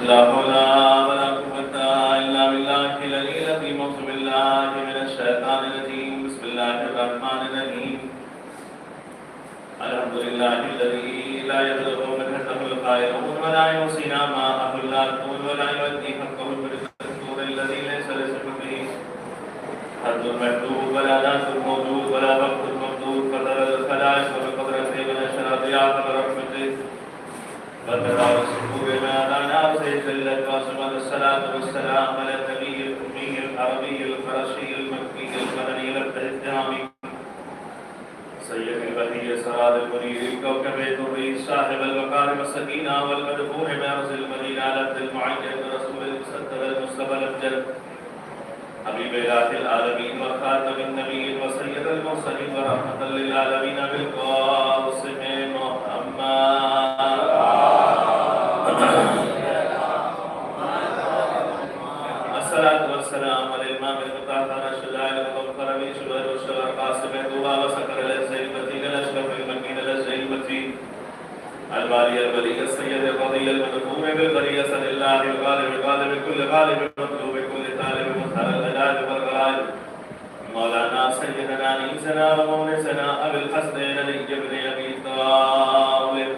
لا حول ولا قوة إلا بالله العلي العظيم. أعوذ بالله من الشيطان الرجيم. بسم الله الرحمن الرحيم. الحمد لله الذي لا يبلغ مدحته القائلون ولا يحصي نعماءه اللاذقون ولا يؤدي حقه بالمستور الذي ليس لصفته حد محدود ولا ناس موجود ولا وقت ممدود قدر الخلائق بقدرته ونشر ضياء برحمته وتدار الصخور ما دانا وسيجلت واسمد الصلاة والسلام على النبي الأمي العربي القرشي المكي المدني الاتهامي سيد البهي سراد المنير الكوكب الدري صاحب المكارم السكينة والمدفون بأرض المدينة عبد المعين رسول المصدق المصطفى الأفجر حبيب إله العالمين وخاتم النبيين وسيد المرسلين ورحمة للعالمين بالقاسم محمد. الصلاة والسلام على الإمام المطهر الشجاع المظفر من شبه الشبه قاسم دوها وسكر الزيبتين الأشرف المكين الزيبتين الباري الولي السيد القضي المدفون بالبرية صلى الله الغالب غالب كل غالب مطلوب كل طالب مظهر الأجاج والغرائب مولانا سيدنا نيسنا ومونسنا أبي الحسنين علي بن أبي طالب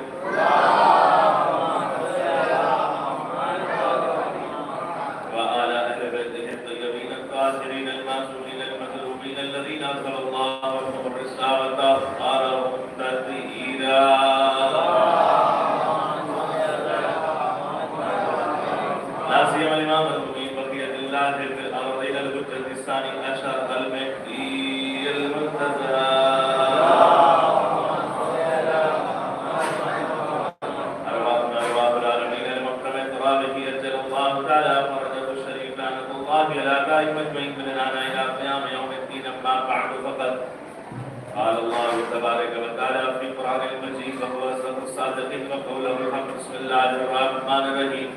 وعلى أهل بيته الطيبين الطاهرين المعصومين المظلومين الذين أدخل الله عنهم الرزق وطهرهم تطهيرا. لا سيما الإمام المبين بقية الله في الأرضين الحجة الثاني عشر المهدي المنتظر أرواحنا أرواح العالمين المكرمة ترابه أجل الله تعالى فرجه الشريف لعنة الله على دائم أجمعين من الآن إلى قيام يوم الدين. أما بعد فقد قال الله تبارك وتعالى في القرآن المجيد وهو أصدق الصادقين وقوله الحق. بسم الله الرحمن الرحيم.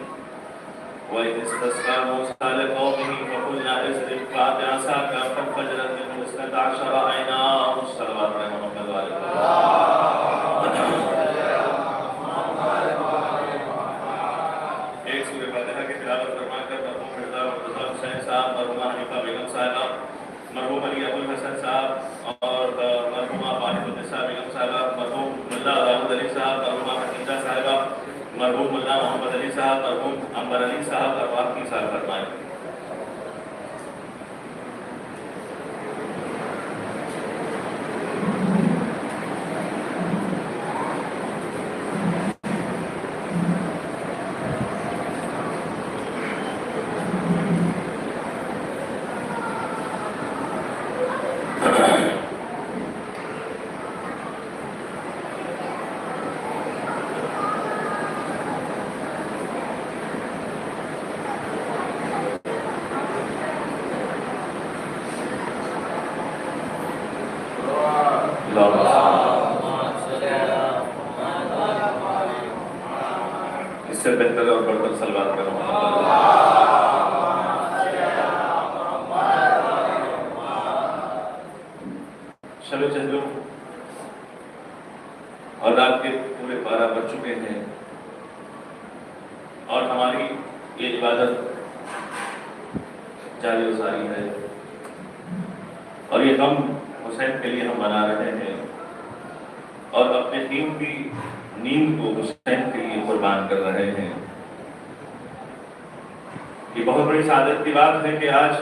وإذ استسقى موسى لقومه فقلنا اضرب بعصاك فانفجرت منه 12 عينا. صلوات على محمد وعلى آله. ایک سورہ فاتحہ کی تلاوت فرما کر مرحوم مرزا مرتضی حسین صاحب، مرحومہ حنیفہ بیگم صاحبہ، مرحوم علی ابو الحسن صاحب اور مرحومہ فاطمہ النساء بیگم صاحبہ، مرحوم ملا داؤد علی صاحب، مرحومہ حنیفہ صاحبہ، مرحوم ملا محمد علی صاحب، مرحوم عنبر علی صاحب ارواح کی سال فرمائیں. اس سے بہتر اور برتر سلوات کرو. شب چہلم اور رات کے پورے 12 بج چکے ہیں اور ہماری یہ عبادت جاری و ساری ہے اور یہ غم حسین کے لیے ہم منا رہے ہیں اور اپنے قیمتی نیند کو حسین کے لیے قربان کر رہے ہیں. یہ بہت بڑی سعادت کی بات ہے کہ آج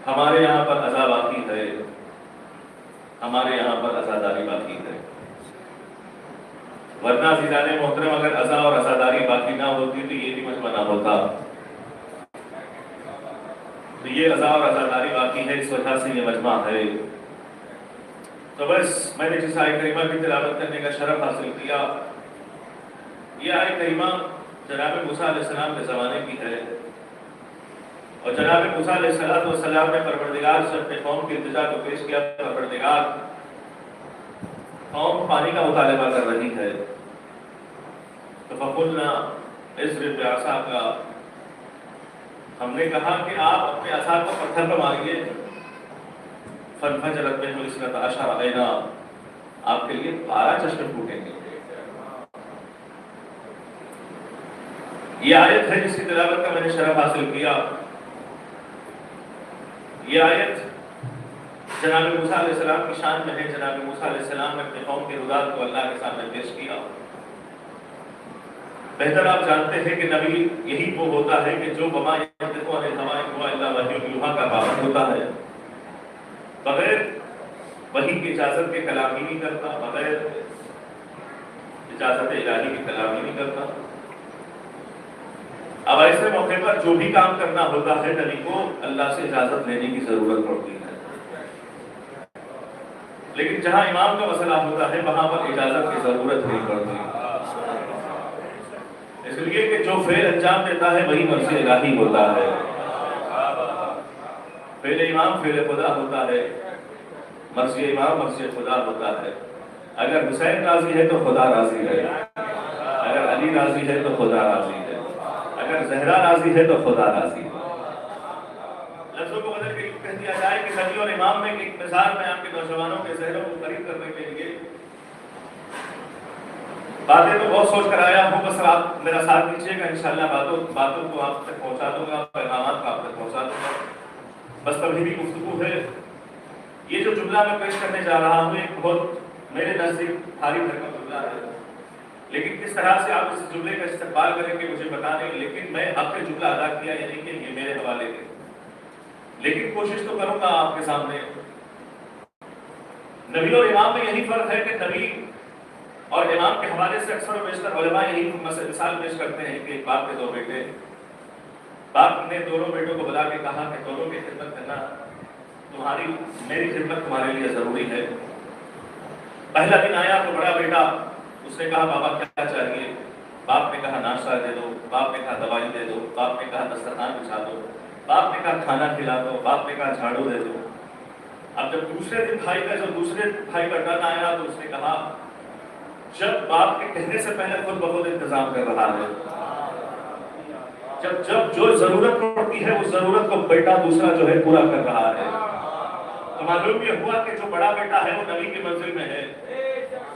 ہمارے یہاں پر عزا باقی ہے، ہمارے یہاں پر عزاداری باقی ہے. ورنہ عزیزان محترم اگر عزا اور عزاداری باقی نہ ہوتی تو یہ بھی مجمع نہ ہوتا. تو یہ عزا اور عزاداری باقی ہے، اس وجہ سے یہ مجمع ہے. تو بس میں نے جس آیت کریمہ کی تلاوت کرنے کا شرف حاصل کیا، یہ آیت کریمہ جناب موسیٰ علیہ السلام کے زمانے کی ہے اور جناب موسیٰ علیہ السلام نے پروردگار سے اپنے قوم کی التجا کو پیش کیا. پروردگار، قوم پانی کا مطالبہ کر رہی ہے تو فقلنا اضرب بعصاک، ہم نے کہا کہ آپ اپنے عصا کو پتھر پر ماریے. فانفجرت منه 12 عینا، آپ کے لیے 12 چشمے پھوٹیں گے. یہ آیت ہے جس کی تلاوت کا میں نے شرف حاصل کیا. یہ آیت جناب موسیٰ علیہ السلام کی شان میں ہے. جناب موسیٰ علیہ السلام نے اپنے قوم کے رضاعت کو اللہ کے سامنے پیش کیا. بہتر آپ جانتے ہیں کہ نبی یہی وہ ہوتا ہے کہ جو بما ينطق عن الهوى ان هو الا وحی یوحیٰ کا پابند ہوتا ہے، بغیر وحی کی اجازت کے کلام ہی نہیں کرتا، بغیر اجازت الہی کے کلام ہی نہیں کرتا. اب ایسے موقع پر جو بھی کام کرنا ہوتا ہے نبی کو اللہ سے اجازت لینے کی ضرورت پڑتی ہے. لیکن جہاں امام کا مسئلہ ہوتا ہے وہاں پر اجازت کی ضرورت نہیں پڑتی، اس لیے کہ جو فعل انجام دیتا ہے وہی مرضی الہی ہوتا ہے. فعل امام فعل خدا ہوتا ہے، مرضی امام مرضی خدا ہوتا ہے. اگر حسین راضی ہے تو خدا راضی ہے، اگر علی راضی ہے تو خدا راضی ہے، اگر زہرا راضی ہے تو خدا راضی ہے. لفظوں کو بدل کے کہہ دیا جائے کہ نبی اور امام میں ایک مثال میں آپ کے نوجوانوں کے ذہنوں کو قریب کرنے کے لیے باتیں تو بہت سوچ کر آیا ہوں، بس آپ میرا ساتھ دیجیے گا، انشاءاللہ باتوں کو آپ تک پہنچا دوں گا، پیغامات کو آپ تک پہنچا دوں گا. بس تمہیدی گفتگو ہے. یہ جو جملہ میں پیش کرنے جا رہا ہوں ایک بہت میرے نزدیک بھاری بھرکم جملہ ہے، لیکن کس طرح سے آپ اس جملے کا استقبال کریں گے مجھے پتا نہیں. لیکن میں اب تک جملہ ادا کیا یعنی کہ یہ میرے حوالے کے، لیکن کوشش تو کروں گا آپ کے سامنے. نبی اور امام میں یہی فرق ہے کہ نبی اور امام کے حوالے سے اکثر و بیشتر علماء یہی مثال پیش کرتے ہیں کہ ایک باپ کے دو بیٹے، باپ نے دونوں بیٹوں کو بلا کے کہا کہ دونوں کی خدمت کرنا میری خدمت تمہارے لیے ضروری ہے. پہلا دن آیا تو بڑا بیٹا اس نے کہا بابا کیا چاہیے؟ باپ نے کہا ناشتہ دے دو، باپ نے کہا دوائی دے دو، باپ نے کہا دسترخوان بچھا دو، باپ نے کہا کھانا کھلا دو، باپ نے کہا جھاڑو دے دو. اب جب دوسرے بھائی کا ٹرن آیا تو اس نے کہا جب باپ کے کہنے سے پہلے خود بخود انتظام کر رہا ہے، جب جو ضرورت پڑتی ہے اس ضرورت کو بیٹا دوسرا جو ہے پورا کر رہا ہے. تو معلوم یہ ہوا کہ جو بڑا بیٹا ہے وہ نبی کی منزل میں ہے،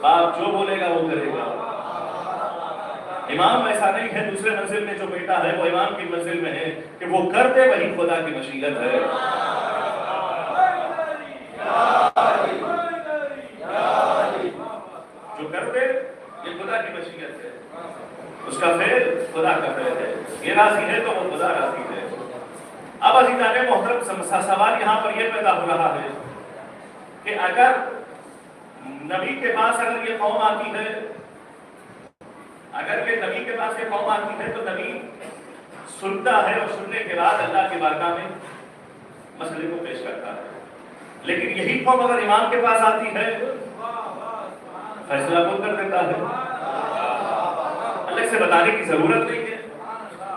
باپ جو بولے گا وہ کرے گا. امام ایسا نہیں ہے، دوسرے منزل میں جو بیٹا ہے وہ امام کی منزل میں ہے کہ وہ کر دے وہی خدا کی مشیت ہے. جو کر دے یہ خدا کی مشیت ہے، اس کا فعل خدا کا فعل ہے. یہ راضی ہے تو وہ خدا راضی ہے. اب عزیزان محترم سوال یہاں پر یہ پیدا ہو رہا ہے کہ اگر نبی کے پاس اگر یہ قوم آتی ہے، اگر یہ نبی کے پاس یہ قوم آتی ہے تو نبی سنتا ہے اور سننے کے بعد اللہ کی بارگاہ میں مسئلے کو پیش کرتا ہے. لیکن یہی قوم اگر امام کے پاس آتی ہے فیصلہ خود کر دیتا ہے. الگ سے بتانے کی ضرورت نہیں ہے،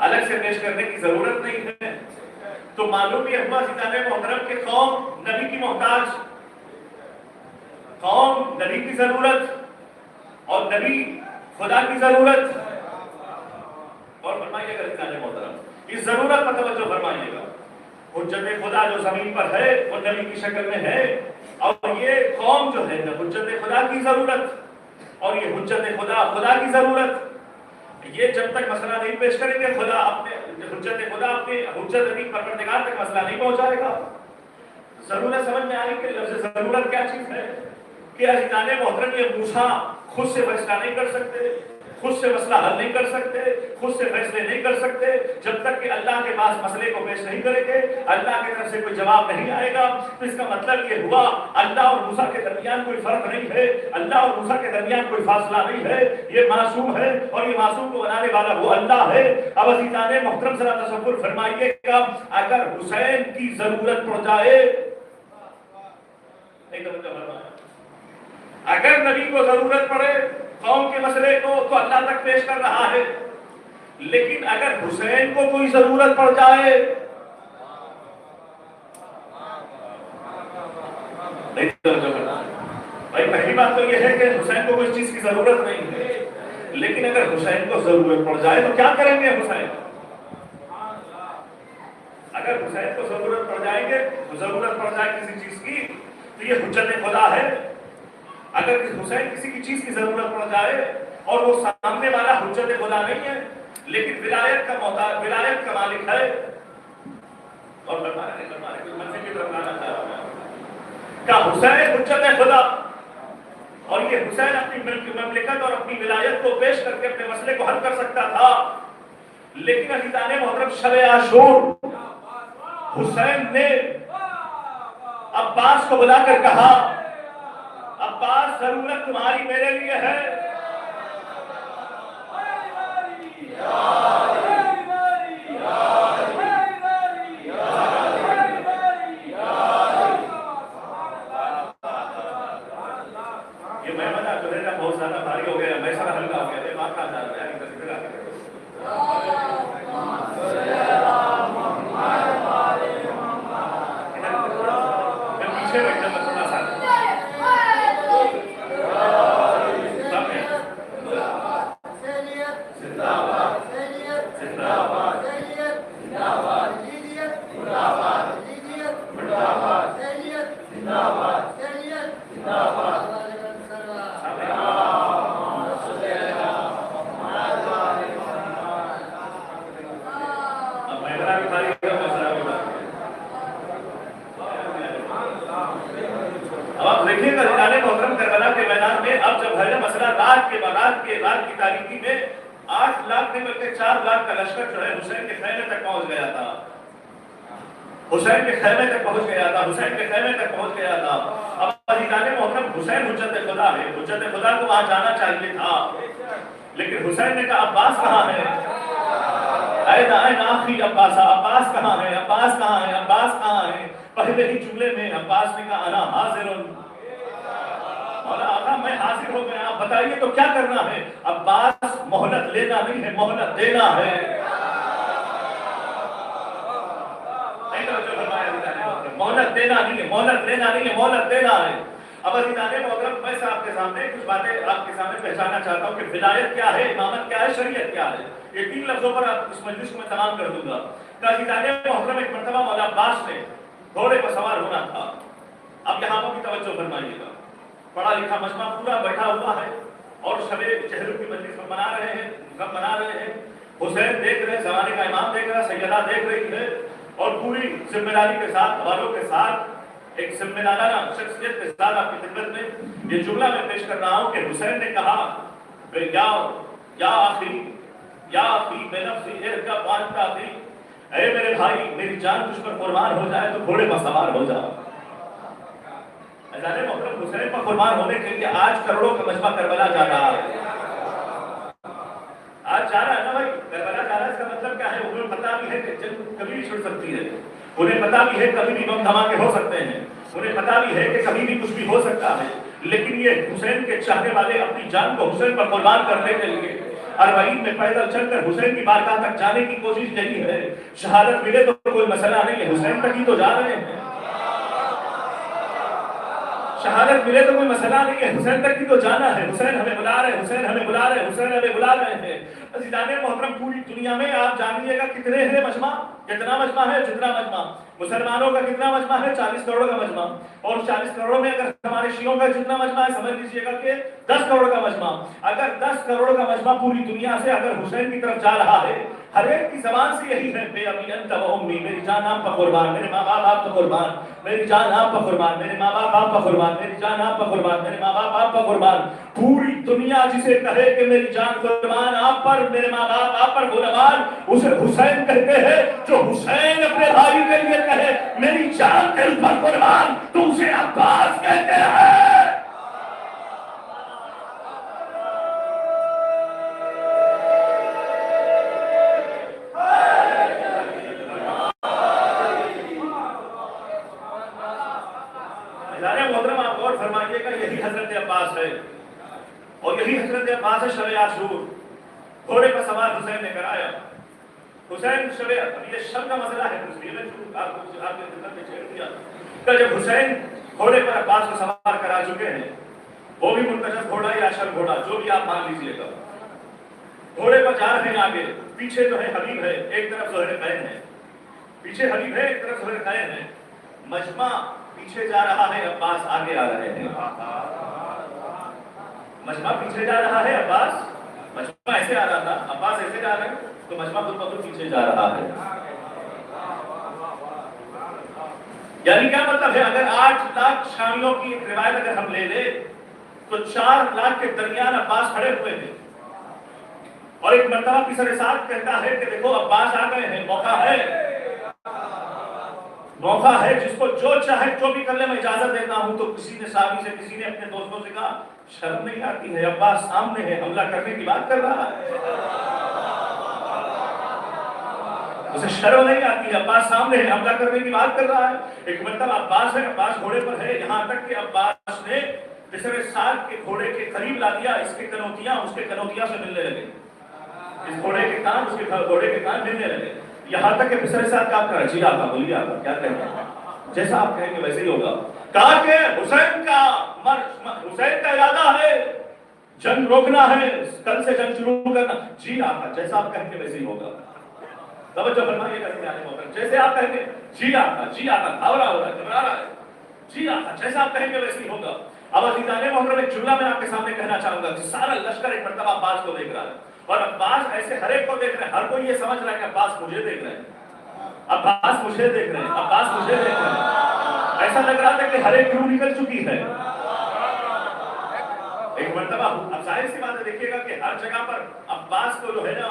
الگ سے پیش کرنے کی ضرورت نہیں ہے. تو معلوم یہ ہوا عزیزان محترم کہ قوم نبی کی محتاج، قوم نبی کی ضرورت اور نبی خدا کی ضرورت. اور فرمائیے گا عزیزان محترم اس ضرورت پر توجہ فرمائیے گا. حجت خدا جو زمین پر ہے وہ نبی کی شکل میں ہے، اور یہ قوم جو ہے حجت خدا کی ضرورت اور یہ حجت خدا کی ضرورت. یہ جب تک مسئلہ نہیں پیش کریں گے خدا اپنے حجت نبی پروردگار تک مسئلہ نہیں پہنچائے گا. ضرورت سمجھ میں آئی کہ لفظ ضرورت کیا چیز ہے کہ عزیزان محترم یہ موسیٰ خود سے فیصلہ نہیں کر سکتے، خود سے مسئلہ حل نہیں کر سکتے، خود سے فیصلے نہیں کر سکتے جب تک کہ اللہ کے پاس مسئلے کو پیش نہیں کریں گے، اللہ کی طرف سے کوئی جواب نہیں آئے گا. تو اس کا مطلب یہ ہوا اللہ اور موسیٰ کے درمیان کوئی فرق نہیں ہے، اللہ اور موسیٰ کے درمیان کوئی فاصلہ نہیں ہے. یہ معصوم ہے اور یہ معصوم کو بنانے والا وہ اللہ ہے. اب عزیزان محترم ذرا تصور فرمائیے گا اگر حسین کی ضرورت پڑ جائے، اگر نبی کو ضرورت پڑے قوم کے مسئلے کو تو اللہ تک پیش کر رہا ہے، لیکن اگر حسین کو کوئی ضرورت پڑ جائے بھائی پہلی بات تو یہ ہے کہ حسین کو کوئی چیز کی ضرورت نہیں ہے، لیکن اگر حسین کو ضرورت پڑ جائے تو کیا کریں گے؟ حسین اگر حسین کو ضرورت پڑ جائے گے، ضرورت پڑ جائے کسی چیز کی تو یہ حجت خدا ہے. اگر حسین کسی کی چیز کی ضرورت پڑ جائے اور وہ سامنے والا حجت خدا نہیں ہے لیکن ولایت کا مالک ہے. اور فرما رہے منزل کی طرف لانا چاہ رہا ہے کہ حسین حجت خدا، اور یہ حسین اپنی مملکت اور اپنی ولایت کو پیش کر کے اپنے مسئلے کو حل کر سکتا تھا. لیکن عزیزان محترم، شب عاشور حسین نے عباس کو بلا کر کہا عباس ضرورت تمہاری میرے لیے ہے. یہ محمد جو ہے نا بہت زیادہ بھاری ہو گیا، میں سارا ہلکا ہو گیا، بات کہاں جا رہا ہے؟ پیچھے بیٹھا میں تھوڑا سا رات کی تاریکی میں 8 لاکھ نہیں بلکہ 4 لاکھ کا لشکر جو ہے حسین کے خیمے تک پہنچ گیا تھا. حسین کے خیمے تک پہنچ گیا تھا. اب عزیزان محترم، حسین حجت خدا ہے، حجت خدا کو وہاں جانا چاہیے تھا، لیکن حسین نے کہا عباس کہاں ہے؟ آخری عباس کہاں ہے؟ پہلے ہی جملے میں عباس نے کہا انا حاضر. مولا آقا میں حاضر ہو گیا، آپ بتائیے تو کیا کرنا ہے؟ عباس مہلت لینا نہیں ہے، مہلت دینا ہے. مہلت دینا نہیں ہے، مہلت دینا ہے. اب عزیزان محترم، میں آپ کے سامنے کچھ باتیں آپ کے سامنے پہچاننا چاہتا ہوں کہ ولایت کیا ہے، امامت کیا ہے، شریعت کیا ہے. یہ 3 لفظوں پر آپ اس مجلس کو میں تمام کر دوں گا. کہ عزیزان محترم، ایک مرتبہ مولا عباس نے گھوڑے پر سوار ہونا تھا. اب یہاں پر بھی توجہ فرمائیے گا، پڑھا لکھا مجمع پورا بیٹھا ہوا ہے اور شب چہروں کی مجلس میں منا رہے ہیں. حسین دیکھ رہے ہیں، زمانے کا امام دیکھ رہا ہے، سیدہ دیکھ رہی ہے، اور پوری ذمہ داری کے ساتھ، حوالوں کے ساتھ، ایک ذمہ دارانہ شخصیت کے ساتھ آپ کی خدمت میں یہ جملہ میں پیش کر رہا ہوں کہ حسین نے کہا یا اخی بنفسی ارکب وانت اخی، اے میرے بھائی، میری جان تجھ پر قربان ہو جائے تو گھوڑے پر سوار ہو جاؤ. محترم، حسین پر قربان ہونے کے لیے آج کروڑوں کا مجمع کربلا جا رہا ہے. آج جا رہا ہے نا بھائی، کربلا جا رہا ہے. اس کا مطلب کیا ہے؟ انہیں پتا بھی ہے کہ جنگ کبھی بھی چھڑ سکتی ہے، انہیں پتا بھی ہے کبھی بھی بم دھماکے ہو سکتے ہیں، انہیں پتا بھی ہے کہ کبھی بھی کچھ بھی ہو سکتا ہے. لیکن یہ حسین کے چاہنے والے اپنی جان کو حسین پر قربان کرنے کے لیے اربعین میں پیدل چل کر حسین کی بارگاہ تک جانے کی کوشش یہی ہے. شہادت ملے تو کوئی مسئلہ نہیں ہے، حسین تک ہی تو جا رہے ہیں. شہادت ملے تو کوئی مسئلہ نہیں ہے، حسین تک ہی تو جانا ہے. حسین ہمیں بلا رہے ہیں، حسین ہمیں بلا رہے ہیں، حسین ہمیں بلا رہے ہیں. عزیزان محترم، پوری دنیا میں آپ جانیے گا کتنے ہیں مجمع؟ کتنا مجمع ہے؟ جتنا مجمع مسلمانوں کا کتنا مجمع ہے؟ 40 کروڑ کا مجمع. اور 40 کروڑ میں اگر ہمارے شیعوں کا جتنا مجمع ہے، سمجھ لیجیے گا کہ 10 کروڑ کا مجمع. اگر 10 کروڑ کا مجمع پوری دنیا سے اگر حسین کی طرف جا رہا ہے، ہر ایک کی زبان سے یہی ہے، بے ابی انت و امی، میری جان آپ پر قربان، میرے ماں باپ آپ پر قربان، میری جان آپ پر قربان، میرے ماں باپ آپ پر قربان، میری جان آپ پر قربان، میرے ماں باپ آپ پر قربان. پوری دنیا جسے کہے کہ میری جان قربان آپ پر، میرے ماں باپ آپ پر قربان، اسے حسین کہتے ہیں. جو حسین اپنے بھائی کے لیے کہے میری جان دل پر قربان، تو اسے عباس کہتے ہیں. محترم، آپ غور فرمائیے گا، یہی حضرت عباس ہے اور یہی حضرت عباس ہے. شب عاشور گھوڑے پر سوار حسین نے کرایا. حسین یہ شب کا مسئلہ ہے، اس لیے میں آپ کے خدمت میں چھیڑ دیا کہ جب حسین گھوڑے پر عباس کو سوار کرا چکے ہیں، وہ بھی منتشر گھوڑا یا اشر گھوڑا، جو بھی آپ مان لیجیے گا، گھوڑے پر جا رہے ہیں. آگے پیچھے جو ہے حبیب ہے، ایک طرف زہر قین ہے، پیچھے حبیب ہے، ایک طرف زہر قین ہے. مجمع پیچھے جا رہا ہے، عباس آگے آ رہے ہیں. مجمع پیچھے جا رہا ہے، عباس، مجمع ایسے آ رہا تھا، عباس ایسے جا رہے ہیں. تو مجمع بالکل پیچھے جا رہا ہے. یعنی کیا مطلب ہے؟ اگر 8 لاکھ شامیوں کی ایک روایت اگر ہم لے لیں تو 4 لاکھ کے درمیان عباس کھڑے ہوئے ہیں اور ایک مرتبہ پیسر ساتھ کہتا ہے کہ دیکھو عباس آ گئے ہیں، موقع ہے، جس کو جو چاہے جو بھی کر لے میں اجازت دیتا ہوں. تو کسی نے صحابی سے، کسی نے اپنے دوستوں سے کہا شرم نہیں آتی ہے؟ عباس سامنے ہے، حملہ کرنے کی بات کر رہا ہے، اسے شرم نہیں آتی ہے؟ عباس سامنے ہے، حملہ کرنے کی بات کر رہا ہے. ایک مرتبہ عباس ہے، عباس گھوڑے پر ہے، یہاں تک کہ عباس نے پیسر ساتھ کے گھوڑے کے قریب لا دیا، اس کے کنوتیاں اس کے کنوتیاں سے ملنے لگے، اس گھوڑے کے کان اس کے گھوڑے کے کان ملنے لگے. یہاں تک کہ پیسر ساتھ کام کر رہا ہے. جی آقا بولیے، آقا کیا کہتے ہیں؟ جیسا آپ کہیں گے ویسے ہی ہوگا. کہا کہ حسین کا ارادہ ہے جنگ روکنا ہے، کل سے جنگ شروع کرنا. جی آقا جیسا آپ کہیں گے ویسے ہی ہوگا. توجہ فرمائیے گا کہ محترم، جیسے آپ کہیں گے جی آقا گھبرا ہو رہا ہے، گھبرا رہا ہے، جی آقا جیسا آپ کہیں گے ویسے ہی ہوگا. اب عزیزان محترم ایک جملہ میں آپ کے سامنے کہنا چاہوں گا کہ سارا لشکر ایک مرتبہ عباس کو دیکھ رہا ہے اور عباس ایسے ہر ایک کو دیکھ رہے ہیں. ہر کوئی یہ سمجھ رہا ہے کہ عباس مجھے دیکھ رہے ہیں، عباس مجھے دیکھ رہے ہیں، عباس مجھے دیکھ رہے ہیں. ایسا لگ رہا تھا کہ ہر ایک روح نکل چکی ہے. ایک مرتبہ اب ظاہر سی بات ہے، دیکھیے گا کہ ہر جگہ پر عباس کو جو ہے نا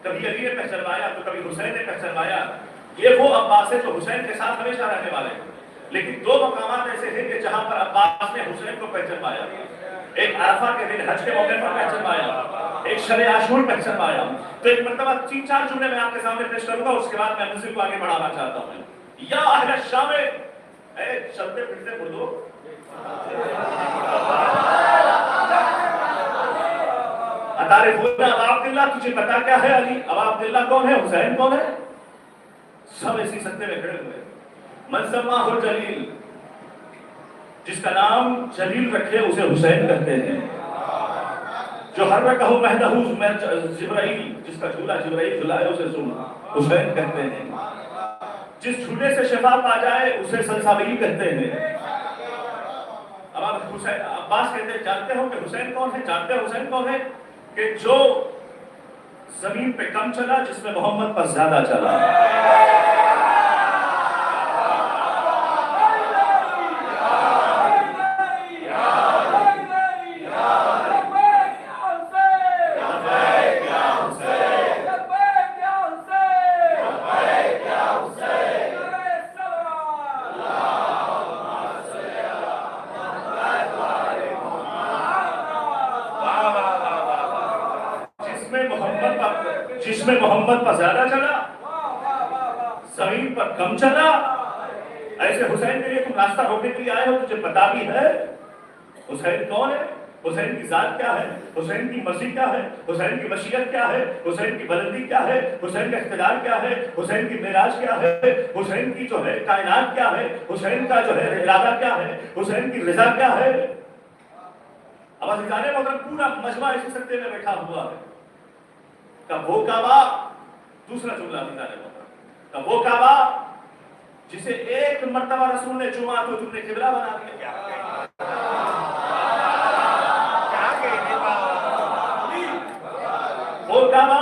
کبھی علی نے پہچانوایا تو کبھی حسین نے پہچانوایا. یہ وہ عباس ہے جو حسین کے ساتھ ہمیشہ رہنے والے ہیں. لیکن 2 مقامات ایسے ہیں کہ جہاں پر عباس نے حسین کو پہچانوایا. ایک عرفہ کے دن حج کے موقع پر پہچانوایا، ایک شب عاشور پہچانوایا. تو ایک مرتبہ 3-4 جملے میں آپ کے سامنے پیش کروں گا، اس کے بعد میں مسجد کو آگے بڑھانا چاہتا ہوں. یا اہل الشام، اے چلتے پھرتے بولو، اتعرفون ابا عبداللہ، تجھے پتا کیا ہے علی؟ ابا عبداللہ کون ہے؟ حسین کون ہے؟ سب اسی سطح میں کھڑے ہوئے. من سماہ الجلیل، جس کا نام جلیل رکھے اسے حسین کہتے ہیں. جو ہر رکھہ مہدہ جبرائیل، جس کا جھولا جبرائیل جھلائے اسے حسین کہتے ہیں. جس جھولے سے شفا پا جائے اسے سلسابیل کہتے ہیں. اب آپ حسین عباس کہتے ہیں جانتے ہو کہ حسین کون ہے؟ جانتے ہو حسین کون ہے؟ کہ جو زمین پہ کم چلا، جس میں محمد پر زیادہ چلا. جس میں محمد پر زیادہ چلا، زمین پر کم چلا. ایسے حسین کے لیے تم راستہ روکنے کے لیے آئے ہو. تجھے پتا بھی ہے حسین کون ہے، حسین کی ذات کیا ہے، حسین کی مرضی کیا ہے، حسین کی مشیت کیا ہے، حسین کی بلندی کیا ہے، حسین کا اقتدار کیا ہے، حسین کی معراج کیا ہے، حسین کی جو ہے کائنات کیا ہے، حسین کا جو ہے ارادہ کیا ہے، حسین کی رضا کیا ہے. اب عزیزان محترم پورا مجمع اسی سطح میں بیٹھا ہوا ہے. کہ وہ کعبہ، دوسرا جملہ عزیزان محترم، کہ وہ کعبہ جسے ایک مرتبہ رسول نے چوما تو تم نے قبلہ بنا دیا. وہ کعبہ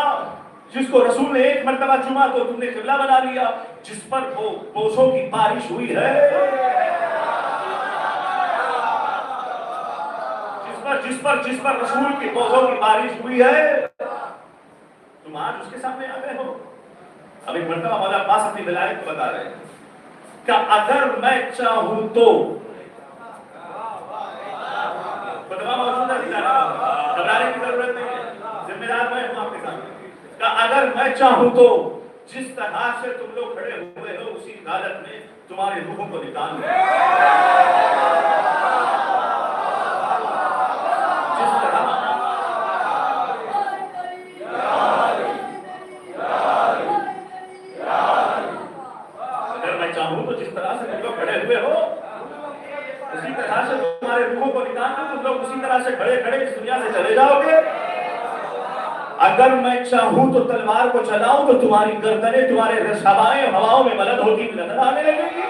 جس کو رسول نے ایک مرتبہ چوما تو تم نے قبلہ بنا لیا، جس پر وہ بوسوں کی بارش ہوئی ہے، جس پر رسول کی بوسوں کی بارش ہوئی ہے، تم آج اس کے سامنے آ گئے ہو. اب ایک مرتبہ مولا عباس اپنی ولایت کو بتا رہے ہیں کہ اگر میں چاہوں تو، فتویٰ موجود ہے، گھبرانے کی ضرورت نہیں ہے، ذمہ دار میں ہوں آپ کے سامنے، کہ اگر میں چاہوں تو جس طرح سے تم لوگ کھڑے ہوئے ہو اسی حالت میں تمہاری روحوں کو نکال لوں. جس طرح سے تم لوگ کھڑے ہوئے ہو اسی طرح سے تمہارے روحوں کو نکال دوں. تم لوگ اسی طرح سے کھڑے کھڑے اس دنیا سے چلے جاؤ گے. اگر میں چاہوں تو تلوار کو چلاؤں تو تمہاری گردنیں تمہارے ہوائیں ہواؤں میں بلند ہوتی نظر آنے لگے گی.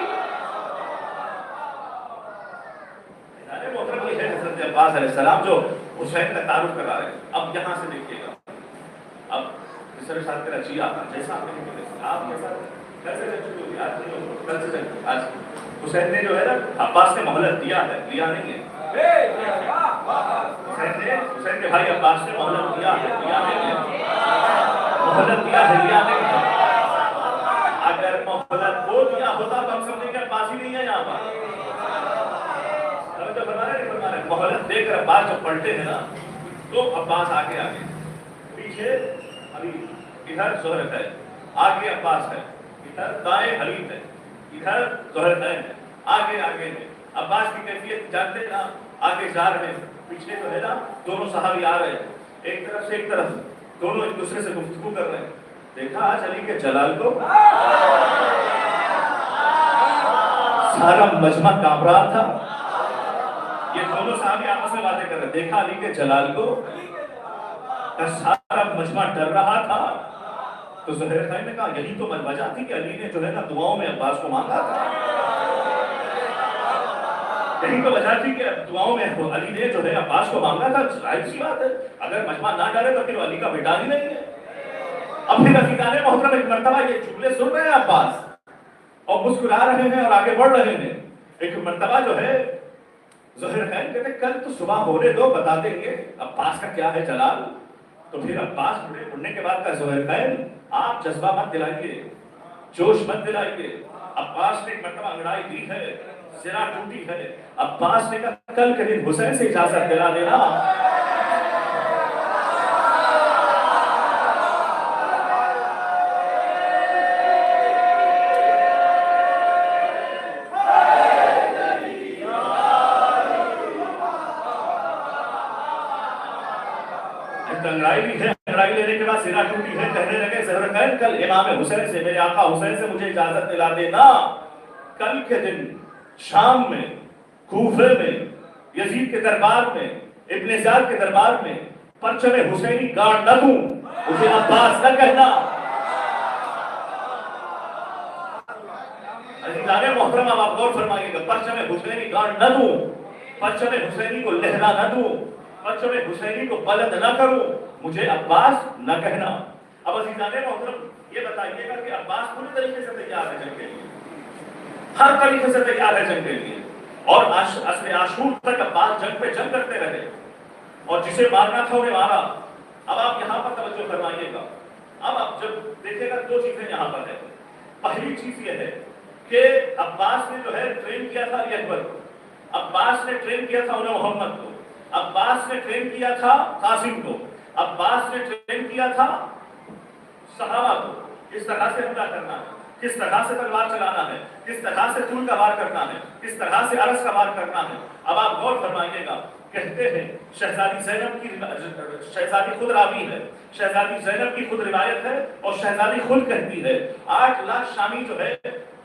محترم یہ ہے حضرت عباس علیہ السلام جو حسین کا تعارف کرا رہے ہیں. اب یہاں سے دیکھیے گا، اب سر ساتھ کرا جی آپ جیسا آپ کے ساتھ کل سے جنگ شروع ہوئی، آج نہیں ہو، کل سے جنگ، آج حسین نے جو ہے نا عباس نے مہلت دیا ہے، لیا نہیں ہے، حسین کے بھائی عباس نے مہلت دیا ہے، لیا نہیں ہے، مہلت دیا ہے، لیا نہیں ہے۔ اگر مہلت وہ دیا ہوتا تو ہم سمجھیں کہ عباس ہی نہیں ہے یہاں پر، مہلت دے کر عباس جب پلٹے ہیں نا تو عباس آگے آگے، پیچھے علی، ادھر زہر ہے، آگے عباس ہے، ادھر دائیں حلیف ہے، ادھر زہر ہے، آگے آگے ہے۔ عباس کی کیفیت جانتے نا، آگے جا رہے ہیں، پیچھے جو ہے نا دونوں صحابی آ رہے ہیں، ایک طرف سے ایک طرف، دونوں ایک دوسرے سے گفتگو کر رہے ہیں۔ دیکھا آج علی کے جلال کو، سارا مجمع کانپ رہا تھا، یہ دونوں صحابی آپس میں باتیں کر رہے ہیں، دیکھا علی کے جلال کو، سارا مجمع ڈر رہا تھا۔ تو زہیر خان نے کہا یہی تو وجہ تھی کہ علی نے جو ہے نا دعاؤں میں عباس کو مانگا تھا، یہی تو وجہ تھی کہ دعاؤں میں علی نے جو ہے عباس کو مانگا تھا۔ ظاہر سی بات ہے اگر مجمع نہ ڈرے تو پھر علی کا بیٹا ہی نہیں ہے۔ اب پھر عزیزان محترم ایک مرتبہ یہ جملے سن رہے ہیں عباس اور مسکرا رہے ہیں اور آگے بڑھ رہے ہیں۔ ایک مرتبہ جو ہے زہیر خان کہتے کل تو صبح ہونے دو، بتا دیں گے عباس کا کیا ہے جلال۔ تو پھر عباس بڑھنے کے بعد کا زہیر خان آپ جذبہ مت دلائیے، جوش مت دلائیے۔ عباس نے ایک مرتبہ انگڑائی دی ہے، زرا ٹوٹی ہے، عباس نے کہا کل کے دن حسین سے اجازت دلا دینا۔ انگڑائی بھی ہے، انگڑائی لینے کے بعد زرا ٹوٹی ہے، کہنے لگے زہیر خان کل امام حسین سے، میرے آقا حسین سے مجھے اجازت دلا دینا، کل کے دن شام میں، کوفے میں، یزید کے دربار میں، ابن زیاد کے دربار میں پرچم حسینی گاڑ نہ دوں، مجھے عباس نہ کہنا۔ عزیزان محترم آپ غور فرمائیے گا، پرچم حسینی گاڑ نہ دوں، پرچم حسینی کو لہرا نہ دوں، پرچم حسینی کو بلند نہ کروں، مجھے عباس نہ کہنا۔ اب عزیزان محترم یہ بتائیے گا کہ عباس پوری طریقے سے تیار ہے جنگ کے لیے، ہر طریقے سے تیار ہے جنگ کے لیے، اور عصر عاشور تک عباس جنگ پہ جنگ کرتے رہے اور جسے مارنا تھا انہیں مارا۔ اب آپ یہاں پر توجہ فرمائیے گا، اب آپ جب دیکھیں گا دو چیزیں یہاں پر ہیں۔ پہلی چیز یہ ہے کہ عباس نے جو ہے ٹرین کیا تھا علی اکبر کو، عباس نے ٹرین کیا تھا انہیں محمد کو، عباس نے ٹرین کیا تھا قاسم کو، عباس نے ٹرین کیا تھا صحابہ کو، کس طرح سے حملہ کرنا ہے، کس طرح سے تلوار چلانا ہے، کس طرح سے طول کا وار کرنا ہے، کس طرح سے عرض کا وار کرنا ہے۔ اب آپ غور فرمائیے گا، کہتے ہیں شہزادی زینب کی، شہزادی خود راوی ہے، شہزادی زینب کی خود روایت ہے اور شہزادی خود کہتی ہے 8 لاکھ شامی جو ہے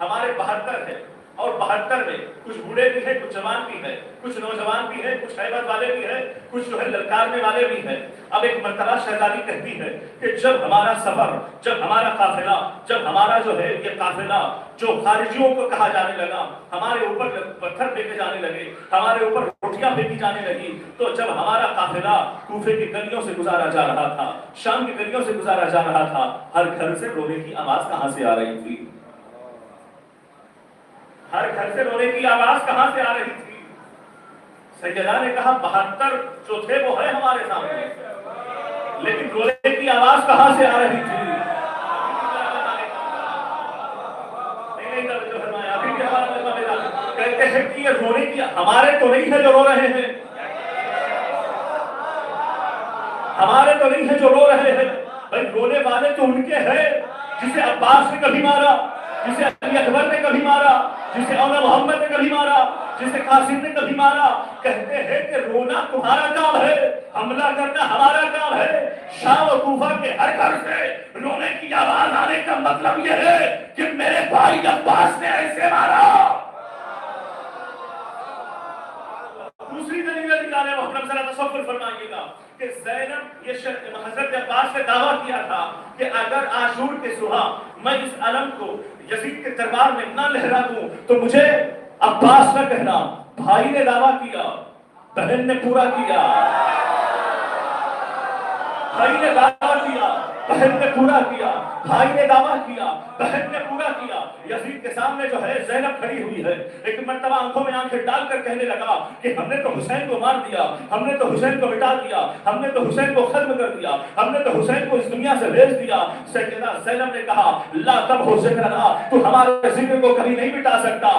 ہمارے 72 ہے، اور 72 میں کچھ بوڑھے بھی ہیں، کچھ جوان بھی ہیں، کچھ نوجوان بھی ہیں، کچھ ہیبت والے بھی ہیں، کچھ جو ہے للکارنے والے بھی ہیں۔ اب ایک مرتبہ شہزادی کہتی ہے کہ جب ہمارا سفر، جب ہمارا قافلہ، جب ہمارا جو ہے یہ قافلہ جو خارجیوں کو کہا جانے لگا، ہمارے اوپر پتھر پھینکے جانے لگے، ہمارے اوپر روٹیاں پھینکی جانے لگی، تو جب ہمارا قافلہ کوفے کی گلیوں سے گزارا جا رہا تھا، شام کی گلیوں سے گزارا جا رہا تھا، ہر گھر سے رونے کی آواز کہاں سے آ رہی تھی؟ ہر گھر سے رونے کی آواز کہاں سے آ رہی تھی؟ سیدہ نے کہا 72 جو تھے وہ ہے ہمارے سامنے، لیکن رونے کی آواز کہاں سے آ رہی تھی؟ کہتے ہیں کہ یہ رونے کی ہمارے تو نہیں ہے جو رو رہے ہیں، ہمارے تو نہیں ہے جو رو رہے ہیں، بھائی رونے والے تو ان کے ہیں جسے عباس نے کبھی مارا، جسے علی اکبر نے کبھی مارا، جسے اولا محمد نے کبھی مارا، جسے قاسم نے کبھی مارا۔ کہتے ہیں کہ رونا تمہارا کام ہے، حملہ کرنا ہمارا کام ہے۔ شام و کوفہ کے ہر گھر سے رونے کی آواز آنے کا مطلب یہ ہے کہ میرے بھائی عباس نے ایسے مارا۔ دوسری دلیل نکالے محترم ذرا تصور فرمائیے گا کہ زینب یہ حضرت عباس نے دعویٰ کیا تھا کہ اگر عاشور کے صبح میں اس علم کو یزید کے دربار میں نہ لہرا دوں تو مجھے عباس نہ کہنا۔ بھائی نے دعویٰ کیا، بہن نے پورا کیا، بھائی نے دعویٰ کیا، بہن نے پورا کیا، بھائی نے دعویٰ کیا، بہن نے پورا کیا. یزید کے سامنے جو ہے زینب کھڑی ہوئی ہے، ایک مرتبہ آنکھوں میں آنکھیں ڈال کر کہنے لگا کہ ہم نے تو حسین کو مار دیا، ہم نے تو حسین کو مٹا دیا، ہم نے تو حسین کو ختم کر دیا، ہم نے تو حسین کو اس دنیا سے بھیج دیا. سیدہ زینب نے کہا لا تب ہو ذکرنا، تو ہمارے ذکر کو کبھی نہیں مٹا سکتا.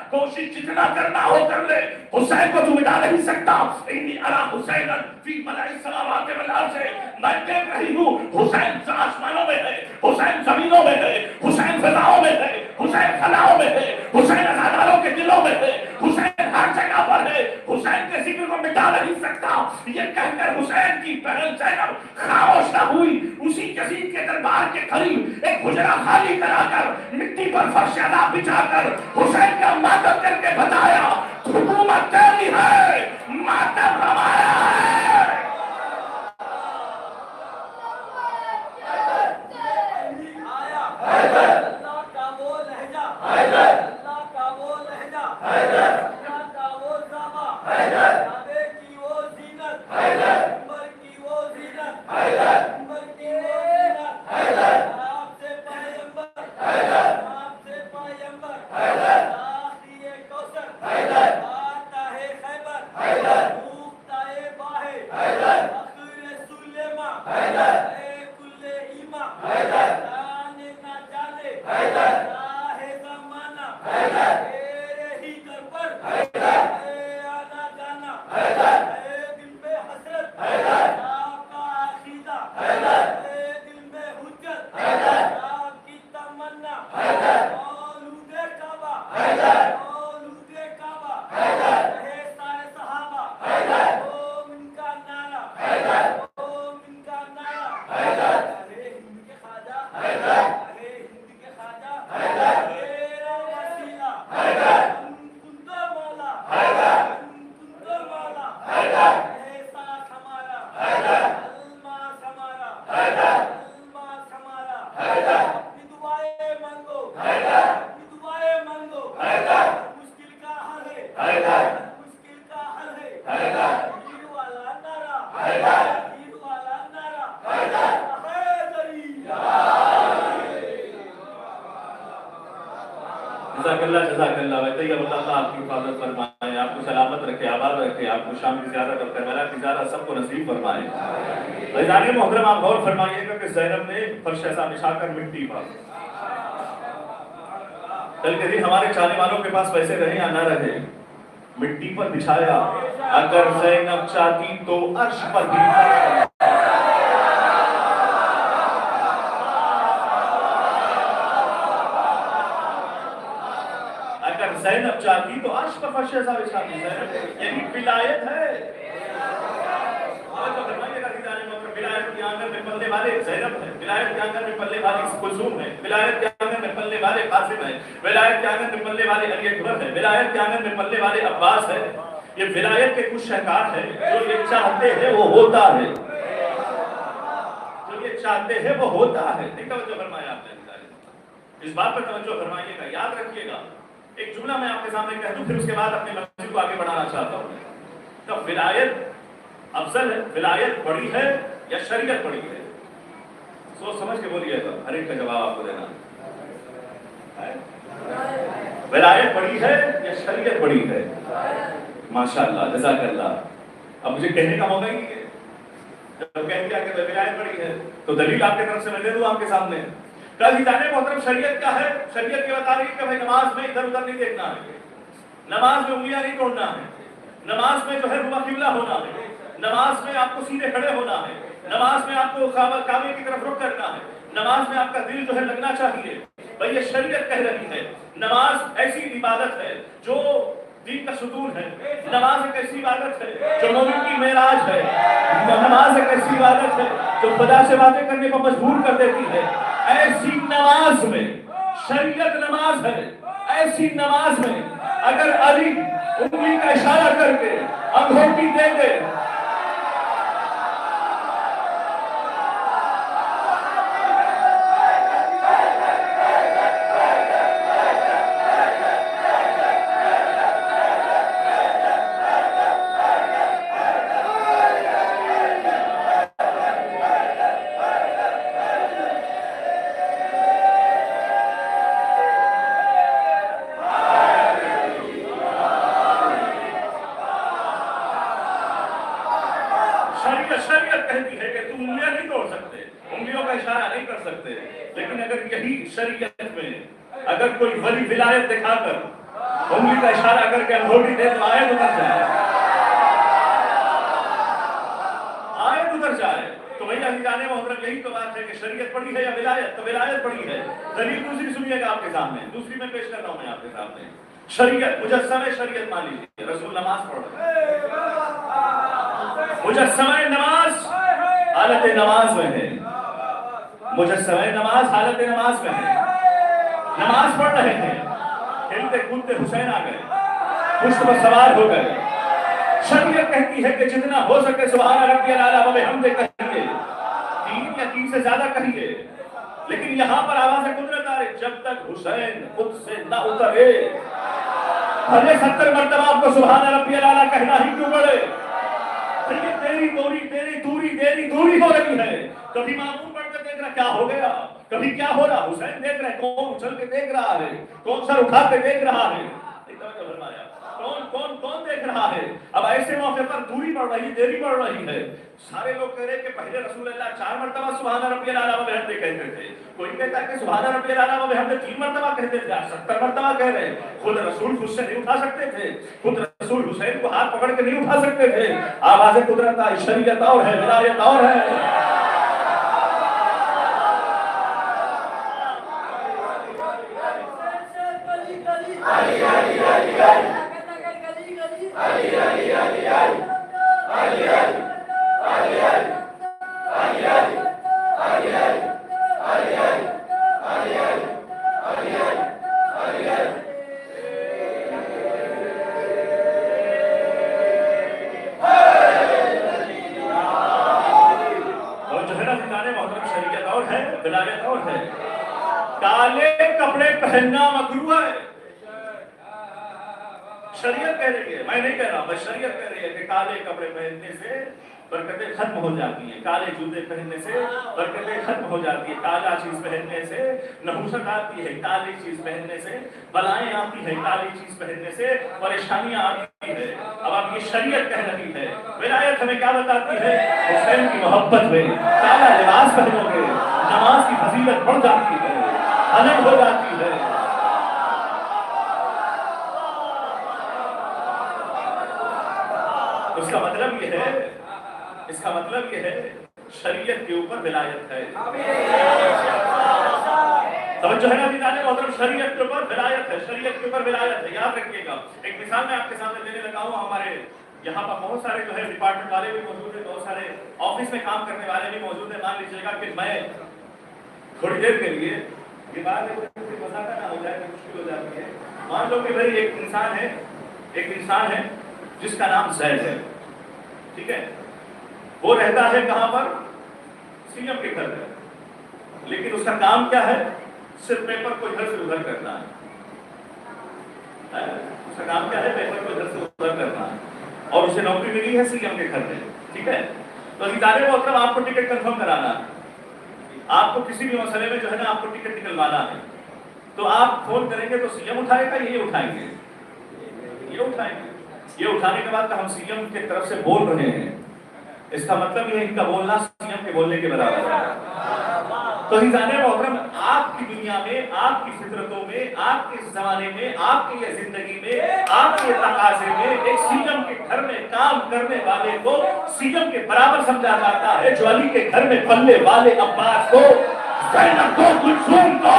کوشش جتنا کرنا ہو کر لے، حسین کو تو مٹا نہیں سکتا. انی ارا حسین فی ملأ السماوات والارض، میں دیکھ رہی ہوں حسین آسمانوں میں ہے، حسین زمینوں میں ہے، حسین فضاؤں میں ہے، حسین خلاؤں میں ہے، حسین عزاداروں کے دلوں میں ہے، حسین ہر جگہ پر ہے. حسین کے ذکر کو مٹا نہیں سکتا. یہ کہہ کر حسین کی بہن زینب خاموش نہ ہوئی. اسی یزید کے دربار کے قریب ایک حجرہ خالی کرا کر مٹی پر فرش عذاب بچھا کر حسین کا ماتم کر کے بتایا حکومت تیری ہے، ماتم ہمارا ہے. اللہ کا وہ لہجہ، اللہ کا وہ لہجہ، اللہ کا وہ ذابہ، کعبے کی وہ زینت، منبر کی وہ زینت، منبر کی وہ زینت، آپ سے پیغمبر، آپ سے پیغمبر، آخری کوثر، آتا ہے خیبر، روکتا ہے باہے، فخر سلیما، اے کل ایما، جانے نہ جانے، راہ زمانہ، تیرے ہی در پر، اے آنا جانا، اے دل میں حسرت، آپ کا عقیدہ، اے دل میں حجت، آپ کی تمنا، اولود کعبہ، اولود کعبہ، رہے سارے صحابہ، اوم ان کا نعرہ، اوم ان کا نعرہ، رہے ہند کے خواجہ، رہے ہند کے خواجہ، میرا وسیلہ، ہم کنت مولا، ہم کنت مولا، احساس ہمارا، الماس ہمارا، الماس ہمارا، اپنی دعائیں مانگو، اپنی دعائیں مانگو، مشکل کا حل ہے، مشکل کا حل ہے. تیر والا نعرہ، تیر والا نعرہ، حیدری. جزاک اللہ، جزاک اللہ. ویسے اللہ تعالیٰ آپ کی حفاظت فرمائے، آپ کو سلامت رکھے، آباد رکھے، آپ کو شام کی زیارت اور کربلا کی زیارت سب کو نصیب فرمائے. عزیزان محترم، آپ غور فرمائیے گا کہ زینب نے فرش ایسا بچھا کر مٹی پر، کل کے دن ہمارے چاہنے والوں کے پاس پیسے رہے یا نہ رہے، مٹی پر بچھایا. اگر زینب چاہتی تو عرش پر بھی، اگر زینب چاہتی تو عرش پر فرش ایسا بچھاتی. زینب یہی ولایت ہے. ولایت کے آنگن میں پلنے والے زینب ہے، ولایت کے آنگن میں پلنے والی کلثوم ہے، ولایت کے آنگن میں پلنے والے قاسم ہے، ولایت کے آنگن میں پلنے والے علی اکبر ہے، ولایت کے آنگن میں پلنے والے عباس ہے. یہ ولایت کے کچھ شہکار ہیں. جو یہ چاہتے ہیں وہ ہوتا ہے، جو یہ چاہتے ہیں وہ ہوتا ہے. توجہ فرمایا آپ نے، اس بات پر توجہ فرمائیے گا، یاد رکھیے گا. ایک جملہ میں آپ کے سامنے کہہ دوں، پھر اس کے بعد اپنی مسجد کو آگے بڑھانا چاہتا ہوں. تو ولایت افضل ہے، ولایت بڑی ہے یا شریعت بڑی ہے؟ سوچ سمجھ کے بولیے گا، ہر ایک کا جواب آپ کو دینا ہے. ولایت بڑی ہے یا شریعت بڑی ہے؟ ماشاءاللہ، جزاک اللہ. اب مجھے کہنے کا موقع ہی نہیں ہے. جب کہہ دیا کہ ولایت بڑی ہے تو دلیل آپ کی طرف سے میں دے دوں آپ کے سامنے. کل جانے محترم شریعت کیا ہے؟ شریعت کی بتا رہی ہے کہ بھائی نماز میں ادھر ادھر نہیں دیکھنا ہے، نماز میں انگلیاں نہیں توڑنا ہے، نماز میں جو ہے ربع قبلہ ہونا ہے، نماز میں آپ کو سیدھے کھڑے ہونا ہے، نماز میں آپ کو کعبے کی طرف رخ کرنا ہے، نماز میں آپ کا دل جو ہے لگنا چاہیے. بھئی یہ شریعت کہہ رہی ہے. نماز ایسی عبادت ہے جو دین کا ستون ہے. نماز ایک ایسی عبادت ہے جو مومن کی معراج ہے. نماز ایک ایسی عبادت ہے جو خدا سے باتیں کرنے کو مجبور کر دیتی ہے. ایسی نماز میں، شریعت نماز ہے، ایسی نماز میں اگر علی انگلی کا اشارہ کر کے انگوٹھی دے دے، اشارہ نہیں کر سکتے، لیکن اگر یہی شریعت میں اگر کوئی ولی ولایت دکھا کر انگلی کا اشارہ کر کے انگوٹھی دے تو آیت اتر جائے، آیت اتر جائے۔ تو بھئی عزیزان محترم یہی تو بات ہے کہ شریعت پڑھی ہے یا ولایت؟ تو ولایت پڑھی ہے۔ دلیل دوسری سنیے گا آپ کے سامنے، دوسری میں پیش کر رہا ہوں میں آپ کے سامنے۔ شریعت مجسمہ شریعت مان لیجیے، رسول نماز پڑھ رہے ہیں، مجسمہ نماز حالت نماز میں ہے، مجسمہ نماز حالت نماز میں ہے، نماز پڑھ رہے ہیں، کھیلتے کودتے حسین آ گئے، پشت پر سوار ہو گئے۔ شریعت کہتی ہے کہ جتنا ہو سکے سبحان ربی الاعلیٰ و بحمدہ کہیے، 3 یا 3 سے زیادہ کہیے، لیکن یہاں پر آواز قدرت آ رہی، جب تک حسین خود سے نہ اترے بھلے 70 مرتبہ آپ کو سبحان ربی الاعلیٰ کہنا ہی کیوں پڑے؟ تیری دوری ہو رہی ہے۔ کبھی معمول پڑھ کے دیکھ رہا کیا ہو گیا، کبھی کیا ہو رہا، حسین دیکھ رہا ہے، کون اچھل کے دیکھ رہا ہے، کون سر اٹھا کے دیکھ رہا ہے، کون دیکھ رہا ہے۔ اب ایسے موقع پر دوری بڑھ رہی، دیری بڑھ رہی ہے۔ سارے لوگ کہہ رہے کہ پہلے رسول اللہ 4 مرتبہ سبحان ربی الاعلیٰ و بحمدہ کہتے تھے، کوئی کہتا ہے کہ سبحان ربی الاعلیٰ و بحمدہ 3 مرتبہ کہتے تھے، 70 مرتبہ کہہ رہے۔ خود رسول خود سے نہیں اٹھا سکتے تھے، خود رسول حسین کو ہاتھ پکڑ کے نہیں اٹھا سکتے تھے۔ آواز قدرت آئی، شریعت اور ہے، ولایت اور ہے۔ ولایت اور ہے۔ کالے کپڑے پہننا مکروہ ہے، شریعت کہہ رہی ہے، میں نہیں کہہ رہا، بس شریعت کہہ رہی ہے کہ کالے کپڑے پہننے سے برکتیں ختم ہو جاتی ہیں، کالے جوتے پہننے سے برکتیں ختم ہو جاتی ہیں، کالا چیز پہننے سے نحوست آتی ہے، کالی چیز پہننے سے بلائیں آتی ہیں، کالی چیز پہننے سے پریشانیاں آتی ہے۔ اب آپ یہ شریعت کہہ رہی ہے، ولایت ہمیں کیا بتاتی ہے؟ حسین کی محبت میں کالا لباس پہنو گے، نماز کی فضیلت بڑھ جاتی ہے، الگ ہو جاتی ہے۔ اس کا مطلب یہ ہے، اس کا مطلب یہ ہے شریعت کے اوپر ولایت ہے۔ توجہ ہے نا عزیزان محترم، شریعت کے اوپر ولایت ہے، شریعت کے اوپر ولایت ہے، یاد رکھیے گا۔ ایک مثال میں آپ کے سامنے دینے لگا ہوں، ہمارے یہاں پر بہت سارے جو ہے ڈپارٹمنٹ والے بھی موجود ہیں، بہت سارے آفس میں کام کرنے والے بھی موجود ہیں۔ مان لیجیے گا کہ میں تھوڑی دیر کے لیے، یہ بات مذاکرہ نہ ہو جائے تو مشکل ہو جاتی ہے، مان لو کہ بھائی ایک انسان ہے جس کا نام زید ہے، ٹھیک ہے، وہ رہتا ہے کہاں پر؟ سی ایم کے گھر میں، لیکن اس کا کام کیا ہے؟ صرف پیپر کو ادھر سے ادھر کرنا ہے۔ اس کا کام کیا ہے؟ پیپر کو ادھر سے ادھر کرنا ہے، اور اسے نوکری ملی ہے سی ایم کے گھر میں، ٹھیک ہے۔ تو ادارے کو اگر آپ کو ٹکٹ کنفرم کرانا ہے، آپ کو کسی بھی مسئلے میں جو ہے نا آپ کو ٹکٹ نکلوانا ہے، تو آپ فون کریں گے تو سی ایم اٹھائے گا، یہ اٹھائیں گے، یہ اٹھائیں گے۔ یہ اٹھانے کے بعد ہم سی ایم کی طرف سے بول رہے ہیں، اس کا مطلب یہ ہے ان کا بولنا سی ایم کے بولنے کے برابر ہے۔ تو عزیزان محترم، آپ کی دنیا میں، آپ کی فطرتوں میں، آپ کے زمانے میں، آپ کی زندگی میں، آپ کے تقاضے میں ایک سی ایم کے گھر میں کام کرنے والے کو سی ایم کے برابر سمجھا جاتا ہے، جو علی کے گھر میں پلنے والے عباس کو، زینب کو، کلثوم کو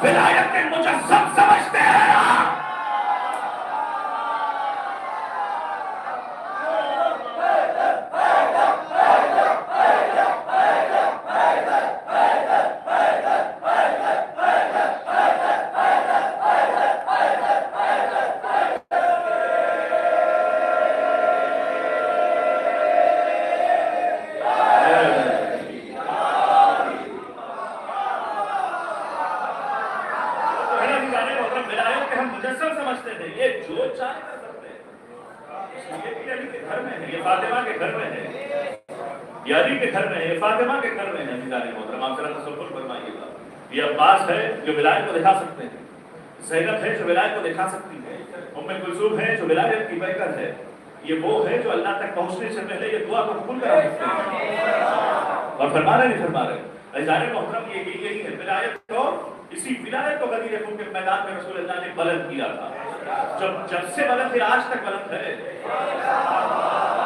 ولایت کے مجسم سمجھتے ہیں آپ۔ فاطمہ کے گھر میں ہے، عزیزان محترم، آپ ذرا تصور فرمائیے گا۔ یہ عباس ہے جو ولایت کو دکھا سکتے ہیں، زینب ہے جو ولایت کو دکھا سکتی ہے، ام کلثوم ہے جو ولایت کی بیکر ہے، یہ وہ ہے جو اللہ تک پہنچنے سے پہلے یہ دعا کو قبول کرا سکتے ہیں۔ اور فرما رہے نہیں فرما رہے عزیزان محترم یہی ہے ولایت کو اسی ولایت کو غدیر خون کے میدان میں رسول اللہ نے بلند کیا تھا جب سے بلند پھر آج تک بلند ہے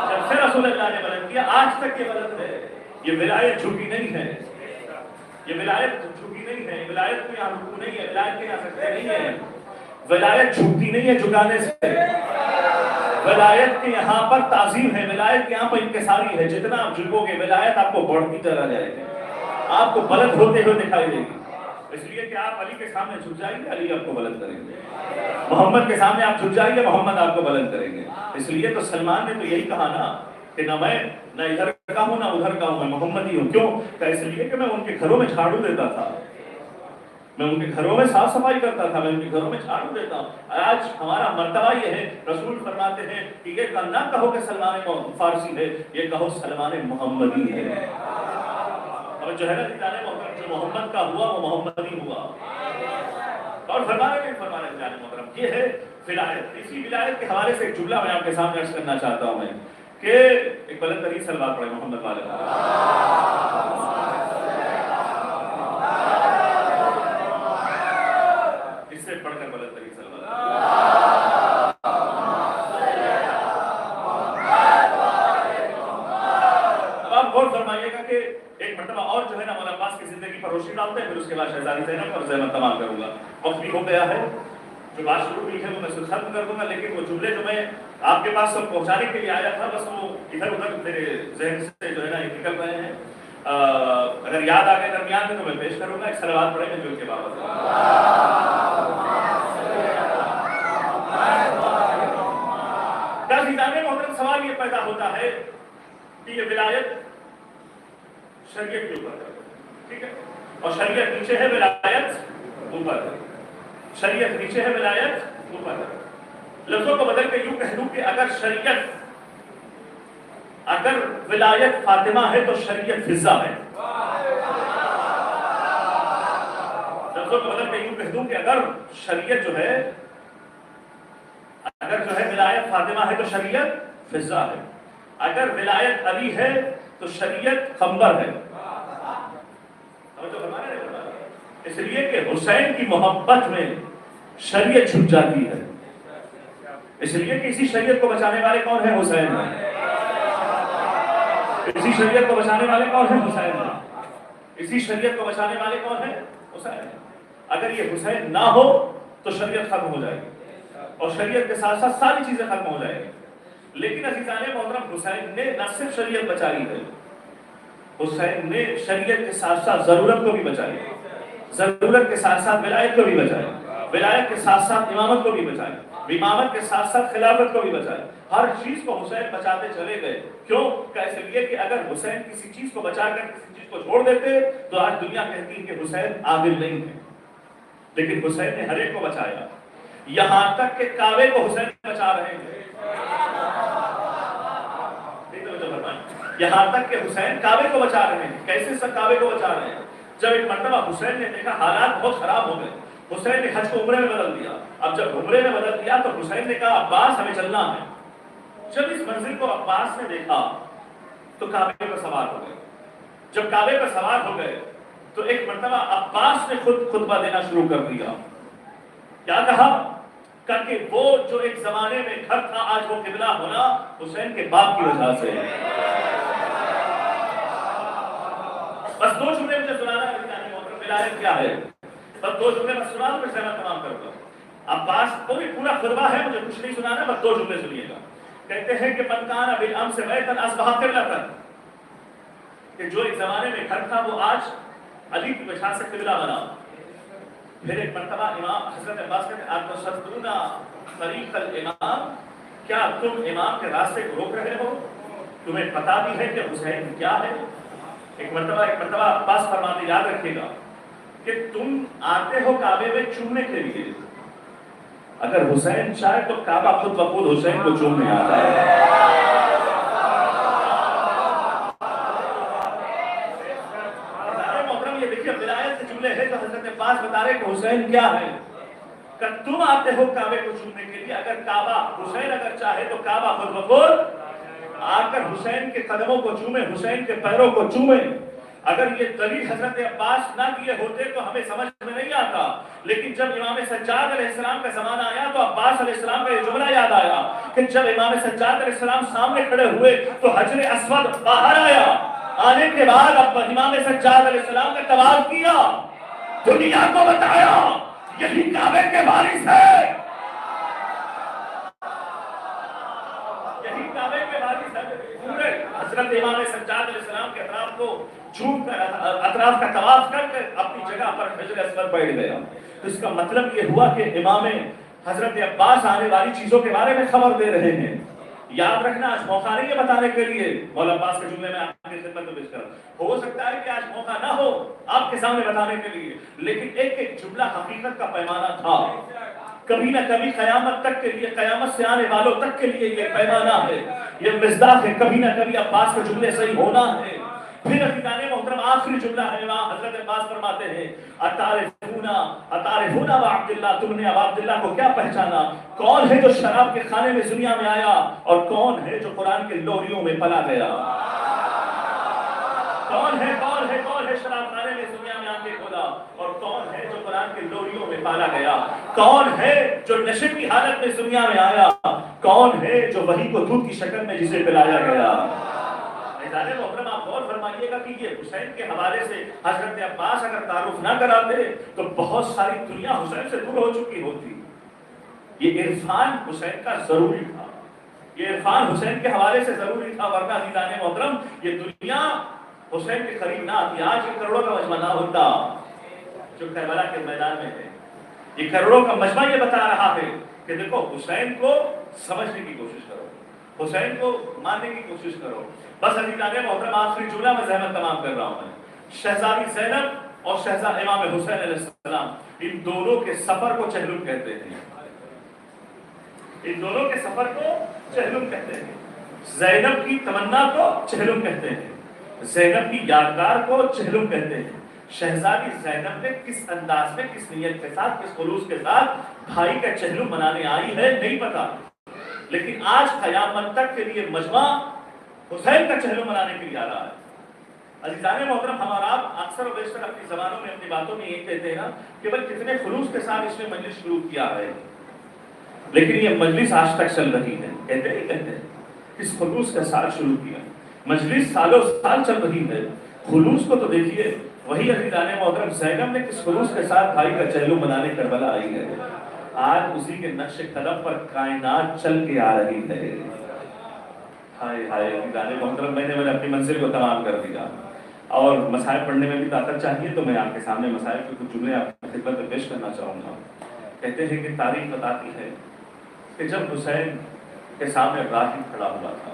جب سے رسول اللہ نے بلند کیا آج تک یہ بلند ہے یہ ولایت جھوٹی نہیں ہے یہ ولایت جھوٹی نہیں ہے ولایت کو یہاں رکو نہیں ہے ولایت کے یہاں سکتے نہیں ہے ولایت جھوٹی نہیں ہے جھکانے سے ولایت کے یہاں پر تعظیم ہے ولایت کے یہاں پر انکساری ہے جتنا آپ جھکو گے ولایت آپ کو بڑھتی چلا جائے گی آپ کو بلند ہوتے ہوئے دکھائی دے گی اس لیے کہ آپ علی کے سامنے جھک جائیں گے علی آپ کو بلند کریں گے محمد کے سامنے آپ جھک جائیں گے محمد آپ کو بلند کریں گے اس لیے تو سلمان نے تو یہی کہا نا کہ نہ میں نہ ادھر کا ہوں نہ ادھر کا ہوں میں محمدی ہوں کیوں کہ اس لیے کہ میں ان کے گھروں میں جھاڑو دیتا تھا میں ان کے گھروں میں صاف صفائی کرتا تھا میں ان کے گھروں میں جھاڑو دیتا ہوں آج ہمارا مرتبہ یہ ہے رسول فرماتے ہیں کہ یہ نہ کہو کہ سلمان فارسی ہے یہ کہو سلمان محمدی ہے اور جو ہے نا جو محمد کا ہوا وہ محمدی ہوا اور فرمانے جانے محترم یہ ہے ولایت اسی ولایت کے حوالے سے ایک جملہ میں آپ کے سامنے عرض کرنا چاہتا ہوں میں کہ ایک بلند ترین صلوات پڑھیں محمد والے اس سے پڑھ کر بلند ترین صلوات اب آپ غور فرمائیے گا کہ ایک مرتبہ اور جو ہے نا مولا عباس کی زندگی پر روشنی ڈالتے ہیں پھر اس کے بعد شہزادی زینب اور زینب تمام کروں گا وقت بھی ہو گیا ہے جو بات شروع کی ہے وہ میں ختم کر دوں گا لیکن وہ جملے جو میں آپ کے پاس سب پہنچانے کے لیے آیا تھا بس وہ ادھر ادھر میرے ذہن سے جو ہے نا نکل رہے ہیں اگر یاد آ گئے درمیان میں تو میں پیش کروں گا ایک صلوات پڑھیں گے جو کے بابت محترم سوال یہ پیدا ہوتا ہے کہ یہ ولایت شریعت کے اوپر ٹھیک ہے اور شریعت نیچے ہے ولایت اوپر شریعت نیچے ہے ولایت اوپر لفظوں کو بدل کے یوں کہہ دوں کہ اگر ولایت فاطمہ ہے تو شریعت فضا ہے لفظوں کو بدل کے یوں کہہ دوں کہ اگر شریعت جو ہے ولایت فاطمہ ہے تو شریعت فضا ہے اگر ولایت علی ہے تو شریعت خمبر ہے اس لیے کہ حسین کی محبت میں شریعت چھپ جاتی ہے اس لیے کہ اسی شریعت کو بچانے والے کون ہیں حسین اسی شریعت کو بچانے والے کون ہیں حسین اسی شریعت کو بچانے والے کون ہیں حسین اگر یہ حسین نہ ہو تو شریعت ختم ہو جائے گی اور شریعت کے ساتھ ساتھ ساری چیزیں ختم ہو جائیں گی لیکن عزیزان محترم حسین نے نہ صرف شریعت بچائی ہے حسین نے شریعت کے ساتھ ساتھ ضرورت کو بھی بچائی ضرورت کے ساتھ ساتھ ولایت کو بھی بچائی ولایت کے ساتھ ساتھ امامت کو بھی بچائی امامت کے ساتھ ساتھ خلافت کو بھی بچائی ہر چیز کو حسین بچاتے چلے گئے کیوں کہ اس لیے کہ اگر حسین کسی چیز کو بچا کر کسی چیز کو چھوڑ دیتے تو آج دنیا کہتی ہے کہ حسین عادل نہیں ہے لیکن حسین نے ہر ایک کو بچایا یہاں تک کہ کعبے کو حسین بچا رہے ہیں یہاں تک کہ حسین کعبے کو بچا رہے ہیں کیسے سب کعبے کو بچا رہے ہیں جب ایک مرتبہ حسین نے دیکھا حالات بہت خراب ہو گئے حسین نے حج کو عمرے میں بدل دیا اب جب عمرے میں بدل دیا تو حسین نے کہا عباس ہمیں چلنا ہے جب اس منزل کو عباس نے دیکھا تو کعبے پر سوار ہو گئے جب کعبے پر سوار ہو گئے تو ایک مرتبہ عباس نے خود خطبہ دینا شروع کر دیا کیا کہا کہ وہ جو ایک زمانے میں گھر تھا آج وہ قبلہ ہونا حسین کے باپ کی وجہ سے بس دو جملے مجھے سنانا ہے ولایت کیا ہے بس دو جملے میں سنا تو میں تمام کروں گا عباس پورا خطبہ ہے مجھے کچھ نہیں سنانا بس دو جملے سنیے گا کہتے ہیں کہ من کان بالامس بیتا اصبح قبلۃ کہ جو ایک زمانے میں گھر تھا وہ آج علی کی وجہ سے قبلہ بنا پھر ایک مرتبہ امام حضرت عباس کہتے ہیں اتصدون طریق الامام کیا تم امام کے راستے کو روک رہے ہو تمہیں پتہ بھی ہے کہ حسین کیا ہے ایک مرتبہ عباس فرماتے یاد رکھیے گا کہ تم آتے ہو کعبے میں چومنے کے لیے اگر حسین چاہے تو کعبہ خود بخود حسین کو چومنے آتا ہے یہ دیکھیے ولایت کے جملے ہیں جو حضرت عباس بتا رہے کہ حسین کیا ہے کہ تم آتے ہو کعبے کو چومنے کے لیے اگر کعبہ حسین اگر چاہے تو کعبہ خود بخود آ کر حسین کے قدموں کو چومے حسین کے پیروں کو چومے اگر یہ دلیل حضرت عباس نہ کیے ہوتے تو ہمیں سمجھ میں نہیں آتا، لیکن جب امام سجاد علیہ السلام کا زمانہ آیا تو عباس علیہ السلام کا یہ جملہ یاد آیا کہ جب امام سجاد علیہ السلام سامنے کھڑے ہوئے تو حجر اسود باہر آیا، آنے کے بعد اب امام سجاد علیہ السلام کا طواف کیا، دنیا کو بتایا یہی کعبے کے وارث ہے، یہی کعبے کے وارث ہے۔ پورے حضرت امام سجاد علیہ السلام کے اطراف کو جھوم کر، اطراف کا طواف کر کے اپنی جگہ پر حجر اسود بیٹھ گیا۔ تو اس کا مطلب یہ ہوا کہ امام حضرت عباس آنے والی چیزوں کے بارے میں خبر دے رہے ہیں۔ یاد رکھنا آج موقع نہیں ہے بتانے کے لیے، مولا عباس کے جملے میں آپ کی خدمت میں پیش کر، ہو سکتا ہے کہ آج موقع نہ ہو آپ کے سامنے بتانے کے لیے، لیکن ایک ایک جملہ حقیقت کا پیمانہ تھا، کبھی نہ کبھی قیامت تک کے لیے، قیامت سے آنے والوں تک کے لیے یہ پیمانہ ہے، یہ مصداق ہے، کبھی نہ کبھی عباس کے جملے صحیح ہونا ہے۔ پھر عزیزان محترم آخری جملہ ہے، وہاں حضرت عباس فرماتے ہیں اتعرفون وعبداللہ، تم نے اب عبداللہ کو کیا پہچانا؟ کون ہے جو شراب کے خانے میں دنیا میں آیا اور کون ہے جو قرآن کے لوریوں میں پلا گیا؟ کون ہے شراب خانے میں دنیا میں آ کے کھولا اور کون ہے جو قرآن کے لوریوں میں پالا گیا؟ کون ہے جو نشے کی حالت میں دنیا میں آیا؟ کون ہے جو وحی کو دودھ کی شکل میں جسے پلایا گیا؟ محترم آپ غور فرمائیے گا کہ یہ حسین کے حوالے سے حضرت عباس اگر تعارف نہ کراتے تو بہت ساری دنیا حسین سے دور ہو چکی ہوتی۔ یہ عرفان حسین کا ضروری تھا، یہ عرفان حسین کے حوالے سے ضروری تھا، ورنہ عزیزان محترم یہ دنیا حسین کے قریب نہ آتی۔ آج یہ کروڑوں کا مجمع نہ ہوتا جو کربلا کے میدان میں ہے، یہ کروڑوں کا مجمع یہ بتا رہا ہے کہ دیکھو حسین کو سمجھنے کی کوشش کرو، حسین کو ماننے کی کوشش کرو۔ بس عزیزان محترم آخری جملہ میں زحمت تمام کر رہا ہوں میں، شہزادی زینب اور شہزادہ امام حسین علیہ السلام، ان دونوں کے سفر کو چہلم کہتے ہیں، ان دونوں کے سفر کو چہلم کہتے ہیں۔ زینب کی تمنا کو چہلم کہتے ہیں، زینب کی یادگار کو چہلم کہتے ہیں۔ شہزادی زینب نے کس انداز میں، کس نیت کے ساتھ، کس خلوص کے ساتھ بھائی کا چہلم منانے آئی ہے نہیں پتا، لیکن آج قیامت تک کے لیے مجمع حسین کا چہلم منانے کے لیے آ رہا ہے۔ عزیزان محترم ہم اور آپ اکثر و بیشتر اپنی زبانوں میں، اپنی باتوں میں یہ کہتے ہیں نا کہ بھائی کتنے خلوص کے ساتھ اس نے مجلس شروع کیا ہے، لیکن یہ مجلس آج تک چل رہی ہے، کہتے نہیں کہتے کس خلوص کے ساتھ شروع کیا، مجلس سالوں سال چل رہی ہے، خلوص کو تو دیکھیے۔ وہی عزیزان محترم زینب نے کس خلوص کے ساتھ بھائی کا چہلم منانے کربلا آئی ہے، آج اسی کے نقش قدم پر کائنات چل کے آ رہی ہے۔ ہائے ہائے عزیزان محترم، میں نے اپنی منزل کو تمام کر دیا، اور مسائل پڑھنے میں بھی طاقت چاہیے، تو میں آپ کے سامنے مسائل کے کچھ جملے آپ کی خدمت میں پیش کرنا چاہوں گا۔ کہتے ہیں کہ تاریخ بتاتی ہے کہ جب حسین کے سامنے راہب کھڑا ہوا تھا،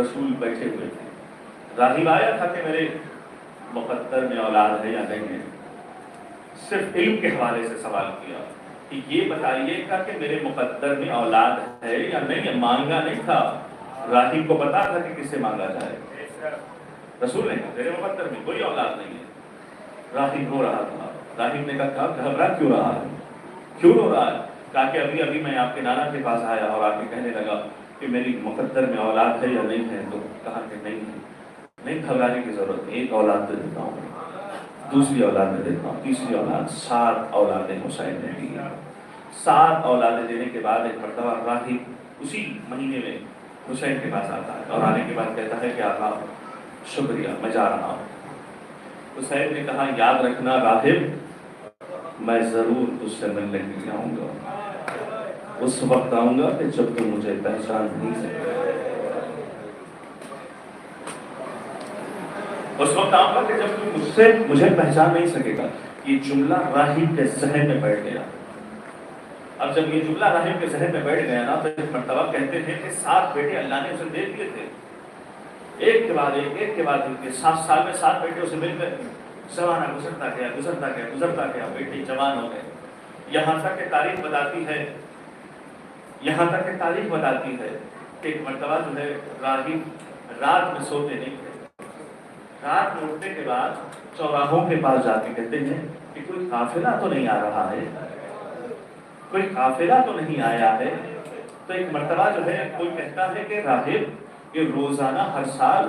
رسول بیٹھے ہوئے تھے، راہب آیا تھا کہ میرے مقدر میں اولاد ہے یا نہیں ہے، صرف علم کے حوالے سے سوال کیا کہ یہ بتائیے گا کہ میرے مقدر میں اولاد ہے یا نہیں ہے، مانگا نہیں تھا، راہب کو پتا تھا کہ کسے مانگا جائے، رسول نے کہا میرے مقدر میں کوئی اولاد نہیں ہے۔ راہب رو رہا تھا، راہب نے کہا گھبرا کیوں رہا ہے، کیوں رو رہا ہے؟ کہا کہ ابھی میں آپ کے نانا کے پاس آیا اور آپ کے کہنے لگا کہ میری مقدر میں اولاد ہے یا نہیں ہے، تو کہا کہ نہیں ہے۔ نہیں گھبرانے کی ضرورت نہیں، ایک اولاد دے دیتا ہوں، دوسری اولاد دے دیتا ہوں، تیسری اولاد، 7 اولادیں حسین نے دی۔ 7 اولادیں دینے کے بعد ایک مرتبہ راہب اسی مہینے میں حسین کے پاس آتا ہے اور آنے کے بعد کہتا ہے کہ آقا شکریہ، میں جا رہا ہوں۔ حسین نے کہا یاد رکھنا راہب، میں ضرور تجھ سے ملنے کے لیے آؤں گا، اس وقت آؤں گا کہ جب تم مجھے پہچان نہیں سکے، اس وقت آؤں گا کہ جب تم مجھے پہچان نہیں سکے گا۔ یہ جملہ راہب کے ذہن میں بیٹھ گیا۔ اب جب یہ جملہ راہب کے ذہن میں بیٹھ گیا نا، تو ایک مرتبہ کہتے ہیں کہ 7 بیٹے اللہ نے اسے دے دیے تھے، ایک کے بعد ایک کے بعد ایک، 7 سال میں 7 بیٹے اسے مل گئے۔ زمانہ گزرتا گیا، بیٹے جوان ہو گئے، یہاں تک کہ تاریخ بتاتی ہے کہ ایک مرتبہ جو ہے راہب رات میں سوتے نہیں تھے، رات میں اٹھنے کے بعد چوراہوں کے پاس جا کے کہتے ہیں کہ کوئی قافلہ تو نہیں آ رہا ہے، کوئی قافلہ تو نہیں آیا ہے۔ تو ایک مرتبہ جو ہے کوئی کہتا ہے کہ راہب یہ روزانہ ہر سال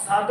7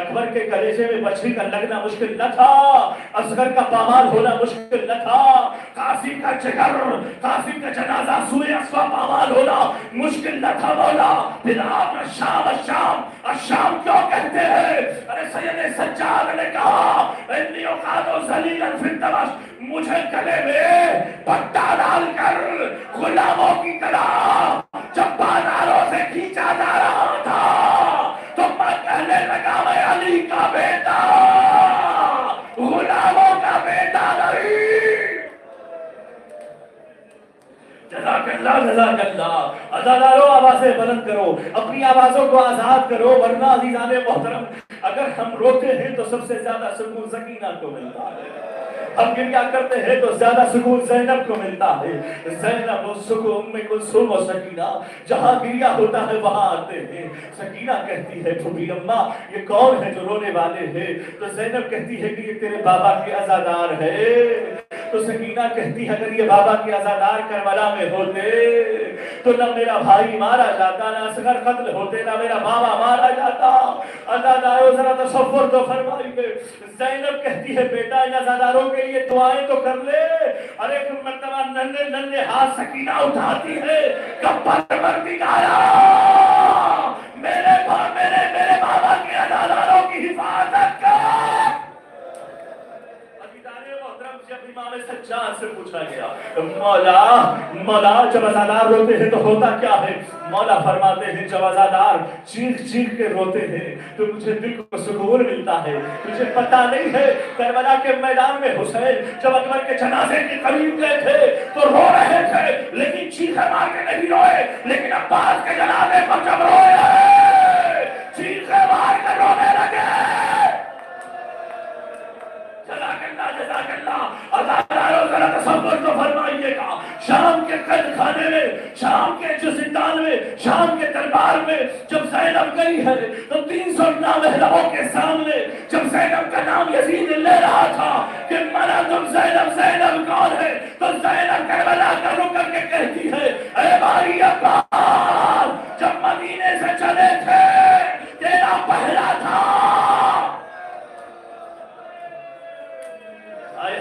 اکبر کے کلیجے میں بچی کا لگنا مشکل نہ تھا، اصغر کا پامال ہونا مشکل نہ تھا، قاسم کا جگر، قاسم کا جنازہ سوئے اسوا پامال ہونا مشکل نہ تھا مولا۔ پھر آپ الشام الشام الشام کیوں کہتے ہیں؟ ارے سید سجاد نے کہا انی اقعد ذلیلا فی الدمشق، مجھے گلے میں پٹا ڈال کر غلاموں کی طرح جب بازاروں سے کھینچا جا رہا تھا تو میں کہنے لگا میں علی کا بیٹا، غلاموں کا بیٹا نہیں۔ جزاک اللہ جزاک اللہ۔ عزادارو آوازیں بلند کرو، اپنی آوازوں کو آزاد کرو، ورنہ عزیزان محترم اگر ہم روتے ہیں تو سب سے زیادہ سکون سکینہ کو ملتا ہے، ہم گریہ کرتے ہیں تو زیادہ سکون زینب کو ملتا ہے۔ زینب و سکون ام کلثوم و سکینہ جہاں گریہ ہوتا ہے وہاں آتے ہیں۔ سکینہ کہتی ہے پھوپھی اماں یہ کون ہے جو رونے والے ہیں؟ تو زینب کہتی ہے کہ یہ تیرے بابا کے عزادار ہے۔ تو سکینہ کہتی ہے اگر یہ بابا کے عزادار کربلا میں ہوتے تو نہ میرا بھائی مارا جاتا، نہ اصغر قتل ہوتے، نہ میرا بابا مارا جاتا۔ عزاداروں ذرا تصور تو فرمائیے، زینب کہتی ہے بیٹا ان عزاداروں کے لیے دعائیں تو کر لے۔ ارے ایک مرتبہ ننھے ننھے ہاتھ سکینہ اٹھاتی ہے کب پروردگارا میرے بابا کے عزاداروں کی حفاظت کر۔ جب امام سجاد سے پوچھا گیا مولا جب عزادار روتے ہیں تو ہوتا کیا ہے؟ مولا فرماتے ہیں جب عزادار چیخ چیخ کے روتے ہیں تو مجھے دل کو سکون ملتا ہے۔ مجھے پتہ نہیں ہے کربلا کے میدان میں حسین جب اکبر کے جنازے کے قریب گئے تھے تو رو رہے تھے لیکن چیخیں مار کے نہیں روئے، لیکن عباس کے جنازے پر جب روئے چیخیں مار کے رونے لگے۔ جزاک اللہ عزاداروں ذرا تصور تو فرمائیے گا، شام کے قید خانے میں، شام کے زندان میں، شام کے دربار میں جب زینب گئی ہے تو 300 نامحرموں کے سامنے جب زینب کا نام یزید لے رہا تھا کہ منا تم زینب، زینب کون ہے؟ تو زینب کربلا کا رک کر کے کہتی ہے اے بھائی عباس جب مدینے سے چلے تھے تیرا پہلا تھا۔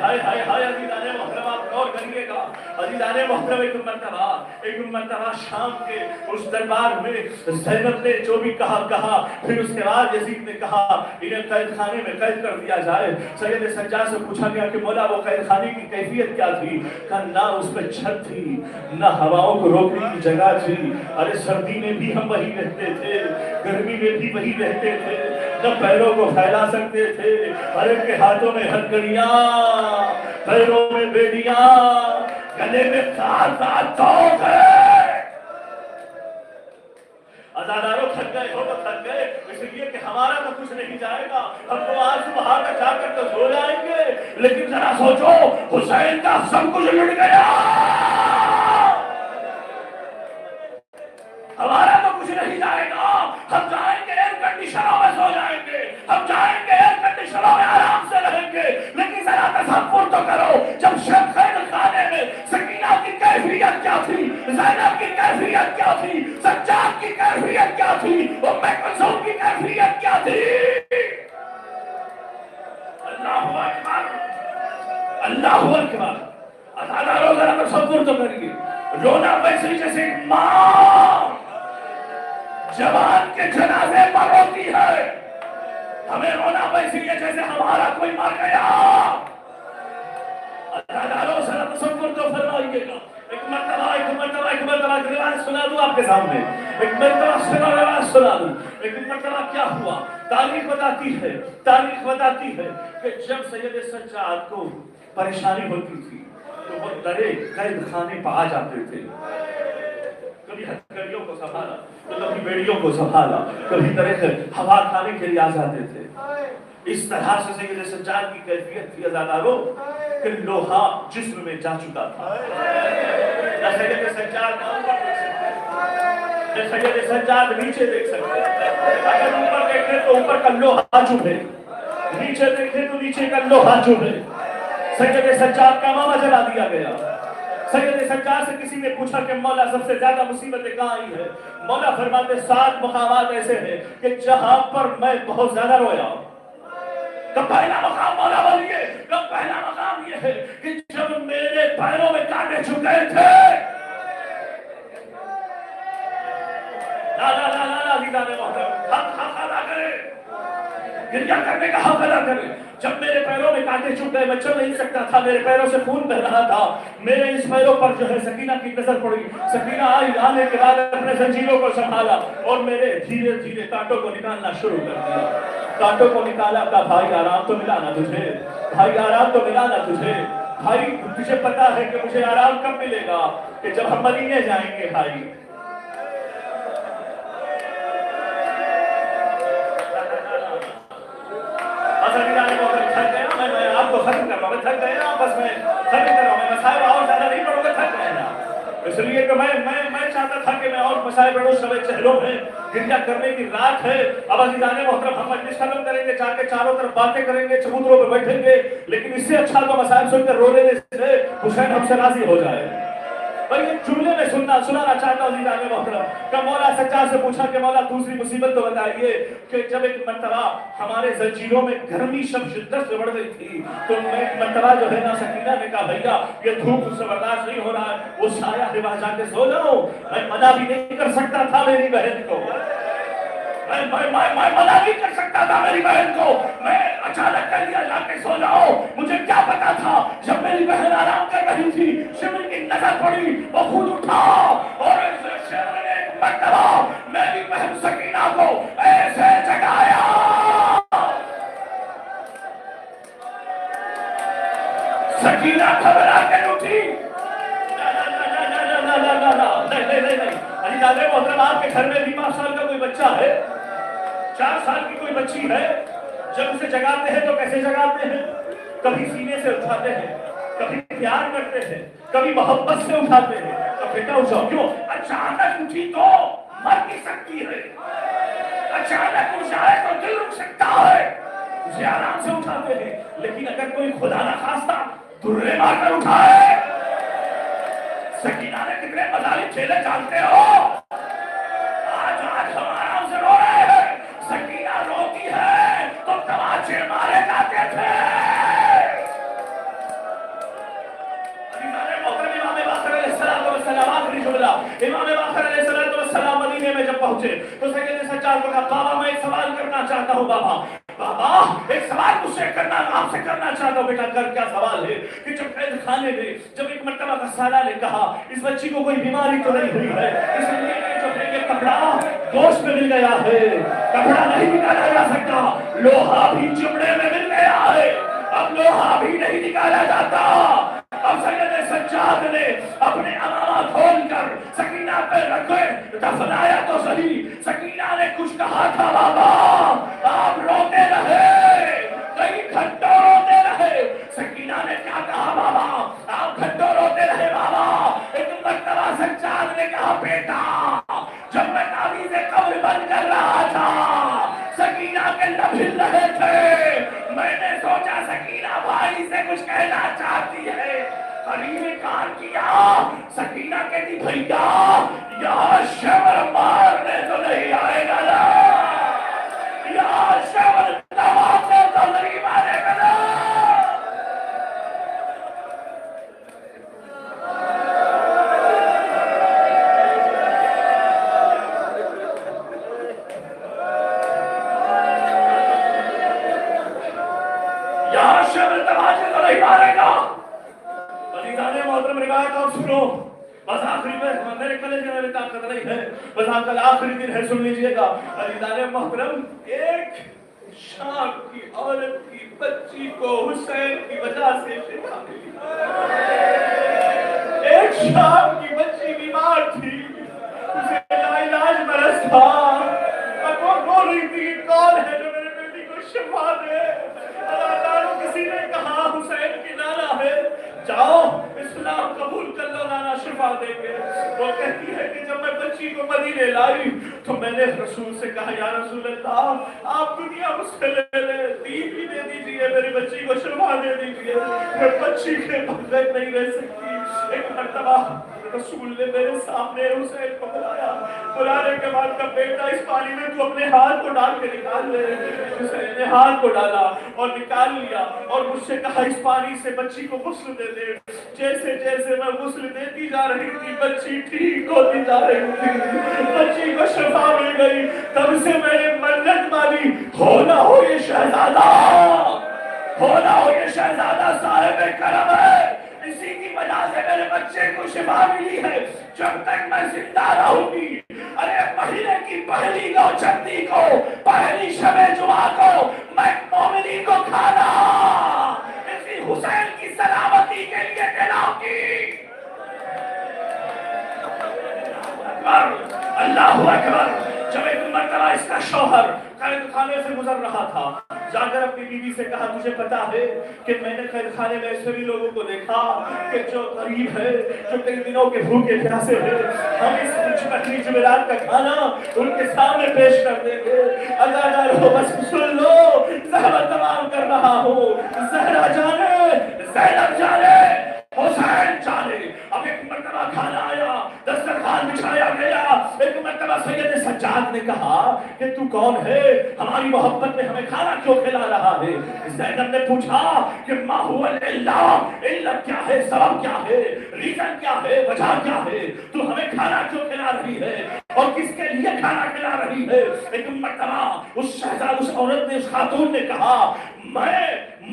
ہائے عزیزان محترم آپ غور کریے گا، عزیزان محترم ایک مرتبہ شام کے اس دربار میں زینب نے جو بھی کہا پھر اس کے بعد یزید نے کہا انہیں قید خانے میں قید کر دیا جائے۔ سید سجاد سے پوچھا گیا کہ مولا وہ قید خانے کی کیفیت کیا تھی؟ کہا نہ اس پہ چھت تھی، نہ ہواؤں کو روکنے کی جگہ تھی، ارے سردی میں بھی ہم وہی رہتے تھے، گرمی میں بھی وہی رہتے تھے، نہ پیروں کو پھیلا سکتے تھے، ہر ایک کے ہاتھوں میں ہتھکڑیاں، پیروں میں بیڑیاں، گلے میں سات توق ہے۔ عزاداروں تھک گئے ہو تو تھک گئے، اس لیے کہ ہمارا تو کچھ نہیں جائے گا، ہم تو آج صبح تک جا کر تو سو جائیں گے، لیکن ذرا سوچو حسین کا سب کچھ لٹ گیا، ہمارا تو کچھ نہیں جائے گا، ہم جائیں گے ایئر کنڈیشنوں میں سو جائیں گے، ہم جائیں گے ایئر کنڈیشنوں میں آرام سے رہیں گے، لیکن ذرا تصور تو کرو جب شب خیر خانے میں سکینہ کی کیفیت کیا تھی، زینب کی کیفیت کیا تھی، سجاد کی کیفیت کیا تھی، ام کلثوم کی کیفیت کیا تھی۔ اللہ اکبر اللہ اکبر۔ عزاداروں ذرا تصور تو کریے، رونا ویسے جیسے ماں جوان کے جنازے پر روتی ہے، ہمیں رونا ویسے ہی ہے جیسے ہمارا کوئی مر گیا۔ عزاداروں ذرا تصور تو فرمائیے گا، ایک مرتبہ روایت سنا دوں آپ کے سامنے، ایک مرتبہ روایت سنا دوں، ایک مرتبہ کیا ہوا، تاریخ بتاتی ہے کہ جب سید سجاد کو پریشانی ہوتی تھی تو وہ درے قید خانے پہ آ جاتے تھے، کبھی ہتھکڑیوں کو سنبھالا تو کبھی بیڑیوں کو سنبھالا، کبھی طرح ہوا کھانے کے لیے آ جاتے تھے۔ اس طرح سے سید سجاد کی کیفیت تھی عزاداروں کہ لوہا جسم میں جا چکا تھا، نہ سید سجاد اوپر دیکھ سکتے، نہ سید سجاد نیچے دیکھ سکتے، اگر اوپر دیکھیں تو اوپر کا لوہا چبھ ہے، نیچے دیکھیں تو نیچے کا لوہا چبھ ہے۔ سید سجاد کا ماما جلا دیا گیا، سید سجاد سے کسی نے پوچھا کہ مولا سب سے زیادہ مصیبتیں کہاں آئی ہے؟ مولا فرماتے 7 مقامات ایسے ہیں کہ جہاں پر میں بہت زیادہ رویا ہوں۔ کب پہلا مقام مولا بولیے، کب پہلا مقام یہ ہے کہ جب میرے پیروں میں کانٹے چکے تھے۔ لا لا لا لا لا عزیزان محترم، حق ادا کرے، گریہ کرنے کا حق ادا کرے۔ جب میرے پیروں میں کانٹے چپ گئے، میں چل نہیں سکتا تھا، میرے پیروں سے خون بہ رہا تھا، میرے اس پیروں پر جو ہے سکینہ کی نظر پڑی۔ سکینہ آئی، آنے کے بعد اپنے زنجیروں کو سنبھالا اور میرے دھیرے دھیرے کانٹوں کو نکالنا شروع کر دیا۔ کانٹوں کو نکالا، کہا بھائی آرام تو ملا نا تجھے، بھائی آرام تو ملا نا تجھے، بھائی تجھے پتا ہے کہ مجھے آرام کب ملے گا؟ کہ جب ہم مدینے جائیں گے بھائی۔ آپ کو ختم کر رہا ہوں، میں تھک گئے نا، بس میں ختم کر رہا ہوں، میں مسائل اور زیادہ نہیں پڑھوں گا، تھک گئے نا، اس لیے کہ میں چاہتا تھا کہ میں اور مسائل پڑھوں۔ شب چہلوں میں گرجا کرنے کی رات ہے۔ اب عزیزان محترم ہم مجلس ختم کریں گے، جا کے چاروں طرف باتیں کریں گے، چبوتروں پہ بیٹھیں گے، لیکن اس سے اچھا تو مسائل سن کر رو لینے سے حسین ہم سے راضی ہو جائے۔ بھائی ایک جملے میں سنانا چاہتا ہوں عزیزان محترم کہ مولا سجاد سے پوچھا کہ مولا دوسری مصیبت تو بتائیے کہ جب ایک مرتبہ ہمارے زنجیروں میں گرمی شدت سے بڑھ گئی تھی تو میں ایک مرتبہ جو ہے نا سکینہ نے کہا بھیا یہ دھوپ مجھ سے برداشت نہیں ہو رہا ہے، وہ سایہ کے پاس جا کے سو جاؤ۔ میں منع بھی نہیں کر سکتا تھا میری بہن کو، میں منع نہیں کر سکتا تھا میری بہن کو، میں اچانک کہہ دیا جا کے سو جاؤ۔ مجھے کیا پتا تھا جب میری بہن آرام کر رہی تھی شمر کی نظر پڑی، وہ خود اٹھا اور شمر نے ایک مرتبہ میری بہن سکینہ کو ایسے جگایا۔ سکینہ گھبرا کے اٹھی، نہیں عزیزان محترم آپ کے گھر میں بھی 5 سال کا کوئی بچہ ہے، 4 سال کی کوئی بچی ہے، جب اسے جگاتے ہیں تو کیسے جگاتے ہیں؟ کبھی سینے سے اٹھاتے ہیں، کبھی پیار کرتے ہیں، کبھی محبت سے اٹھاتے ہیں۔ اب بیٹا اٹھاؤ، کیوں؟ اچانک اٹھی تو مر نہیں سکتی ہے، اچانک اٹھائے تو دل رک سکتا ہے، اسے آرام سے اٹھاتے ہیں۔ لیکن اگر کوئی خدا نہ خواستہ درے مار کر اٹھائے، سکینہ نے کتنے مظالم کھیلے جانتے ہو؟ آج ہم آرام سے رو رہے ہیں، سکینہ روتی ہے تو تماچے مارے جاتے تھے۔ امام باقر علیہ السلام مدینے میں جب پہنچے تو سید سجاد کو کہا بابا میں ایک سوال کرنا چاہتا ہوں، بابا ایک سوال مجھ سے آپ سے کرنا چاہتا ہوں۔ بیٹا کر کیا سوال ہے؟ کہ جب قید خانے میں جب ایک مرتبہ کا سالہ نے کہا اس بچی کو کوئی بیماری تو نہیں ہوئی ہے، اس لیے جو ہے یہ کپڑا گوشت میں مل گیا ہے، کپڑا نہیں نکالا جا سکتا، لوہا بھی چمڑے میں مل گیا ہے، اب لوہا بھی نہیں نکالا جاتا۔ اب سید سجاد نے اپنے امامہ کھول کر سکینہ پہ رکھے، دفنایا تو صحیح، سکینہ نے کچھ کہا تھا بابا، آپ روتے رہے، کئی گھنٹوں روتے رہے۔ سکینہ نے کیا کہا بابا؟ آپ گھنٹوں روتے رہے بابا۔ ایک مرتبہ سجاد نے کہا بیٹا جب میں تعویذ قبر بند کر رہا تھا سکینہ کے لب ہل رہے تھے، میں نے سوچا سکینہ بھائی سے کچھ کہنا چاہتی ہے، قریب کار کیا، سکینہ کہتی بھیا یہاں شمر مارنے تو نہیں آئے گا نا، یہاں شمر دبانے تو نہیں مارے گا نا۔ یہاں شمر دبانے تو نہیں مارے گا۔ عزیزان محترم روایت آپ سنو، بس آخری میں میرے کلیجے میں طاقت نہیں ہے، بس کل آخری دن ہے، سن لیجئے گا۔ عزیزان محترم ایک شام کی عورت کی بچی کو حسین کی وجہ سے شفا ملی، ایک شام کی بچی بیمار تھی، اسے لاعلاج مرض تھا، اب وہ رو رہی تھی کون ہے جو میرے بیٹی کو شفا دے؟ کسی نے کہا حسین کی نانا ہے، جاؤ اسلام قبول کر لو، نانا شفا دیں گے۔ وہ کہتی ہے کہ جب میں بچی کو مدینے لائی تو میں نے رسول سے کہا یا رسول اللہ آپ دنیا مجھ سے لے لیں، دین بھی دے دیجئے، میری بچی کو شفا کھانے دیجیے، میں بچی کے بغیر نہیں رہ سکتی۔ ایک مرتبہ رسول نے میرے سامنے حسین کو بلانے کے بعد کہا بیٹا اس پانی میں تو اپنے ہاتھ کو ڈال کے نکال لے۔ حسین نے ہاتھ کو ڈالا اور نکال لیا اور مجھ سے کہا اس پانی سے بچی کو غسل دے دے۔ جیسے جیسے میں غسل دیتی جا رہی تھی بچی ٹھیک ہوتی جا رہی تھی، بچی کو شفا مل گئی۔ تب سے میں نے منت مانی، ہونا ہو یہ شہزادہ، ہونا ہو یہ شہزادہ صاحب کرم ہے، اسی کی وجہ سے میرے بچے کو شفا ملی ہے۔ جب تک میں زندہ رہوں گی، ارے مہینے کی پہلی نوچندی کو، پہلی شب جمعہ کو میں مومنین کو کھانا اسی حسین کی سلامتی کے لیے کھلاؤں گی۔ اللہ اکبر۔ جب ایک مرتبہ اس کا شوہر قید خانے سے گزر رہا تھا، جا کر اپنی بیوی سے کہا تجھے پتا ہے کہ میں نے قید خانے میں ایسے بھی لوگوں کو دیکھا کہ جو غریب ہے، جو کئی دنوں کے بھوکے پیاسے ہیں، ہم اس پہلی جمعرات کا کھانا ان کے سامنے پیش کر دیں گے۔ ادا رہو، بس سن لو، زحمت تمام کر رہا ہوں۔ زہرا جانے، زینب جانے، حسین جانے۔ اب ایک مرتبہ کھانا آیا، دسترخوان بچھایا گیا۔ ایک مرتبہ سید سجاد نے کہا کہ تو کون ہے، ہماری محبت میں ہمیں کھانا کیوں کھلا رہا ہے؟ زینب نے پوچھا کہ ما هو اللہ، علت کیا ہے، سبب کیا ہے، ریزن کیا ہے، وجہ کیا ہے، تو ہمیں کھانا کیوں کھلا رہی ہے اور کس کے لیے کھانا کھلا رہی ہے؟ ایک مرتبہ اس شہزاد، اس عورت نے، اس خاتون نے کہا میں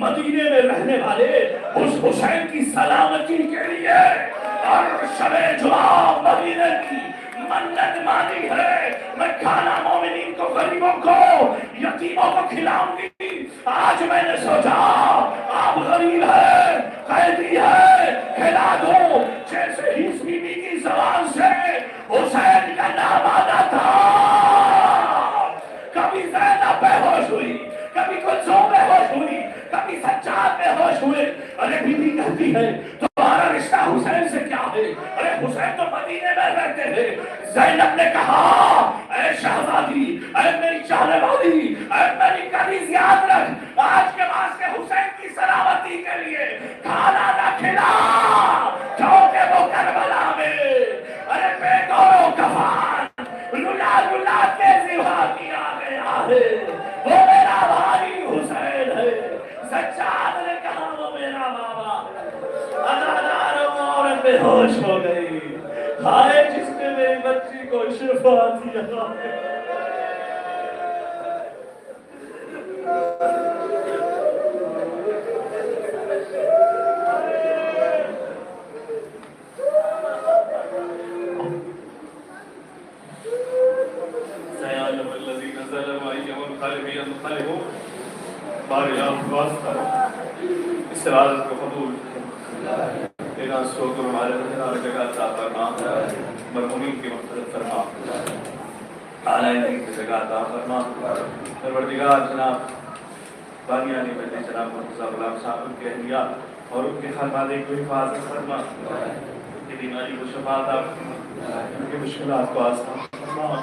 مدینے میں رہنے والے اس حسین کی سلامتی کے لیے اور شب جمعہ مدینے کی منت مانی ہے، میں کھانا مومنین کو، غریبوں کو، یتیموں کو کھلاؤں گی۔ آج میں نے سوچا آپ غریب ہے، قیدی ہے، کھلا دو۔ جیسے ہی اس بی بی کی زبان سے حسین کا نام آتا تھا، کبھی زینب بے ہوش ہوئی، کبھی کلثوم بے ہوش ہوئی، کبھی سجاد بے ہوش ہوئے۔ ارے بی بی کہتی ہے تمہارا رشتہ حسین سے کیا ہے؟ ارے حسین تو مدینے میں رہتے ہیں۔ زینب نے کہا اے شہزادی، اے میری چاہنے والی، اے میری کنیز، یاد رکھ آج کے بعد سے حسین کی سلامتی کے لیے کھانا نہ کھلا، کیونکہ وہ کربلا میں ارے بے گورو کفان رلا رلا کے زبا کیا گیا ہے، وہ میرا بھائی حسین ہے۔ سجاد نے کہا وہ میرا بابا ہے۔ ادادار عورت بے ہوش ہو گئی، ہائے جس نے میری بچی کو شفا دیا۔ سيعلم الذين ظلموا أي منقلب ينقلبون بارئ واسطة استعاذت کو قبول تیرا شکر ہمارے رہنے جگہ عطا فرما، مرحومین کی مغفرت فرما، اعلی دین کی جگہ عطا فرما۔ پروردگار جناب بانیانی بندے جناب مرتضیٰ غلام صاحب، ان کے اہلیہ اور ان کے خانوادے کو حفاظت فرما، ان کی بیماری کو شفا عطا فرما، ان کی مشکلات کو آسان فرما۔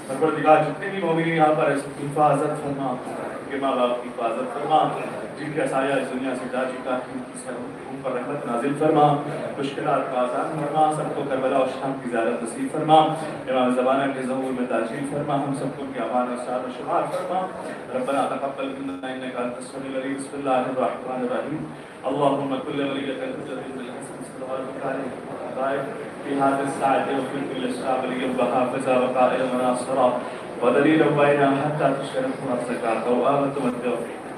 پروردگار جتنے بھی مومنین یہاں پر اس کی حفاظت فرما، ان کے ماں باپ کی حفاظت فرما، جن کا سایہ اس دنیا سے جا چکا ہے ان پر رحمت نازل فرما، مشکلات کو آسان فرما، سب کو کربلا اور شام کی زیارت نصیب فرما، امام زمانہ کے ظہور میں تشریف فرما، ہم سب کو ان کی امان اور شان و شمار فرما۔ ربنا تقبل منا انك انت السميع العليم۔ بسم الله الرحمن الرحيم۔ اللهم كل وليك الحجة بالحسن صلواتك عليه في هذا الساعة وفي كل ساعة وليا وحافظا وقائلا وناصرا ودليلا بينا حتى تشكر نفسك وآمنت بالتوفيق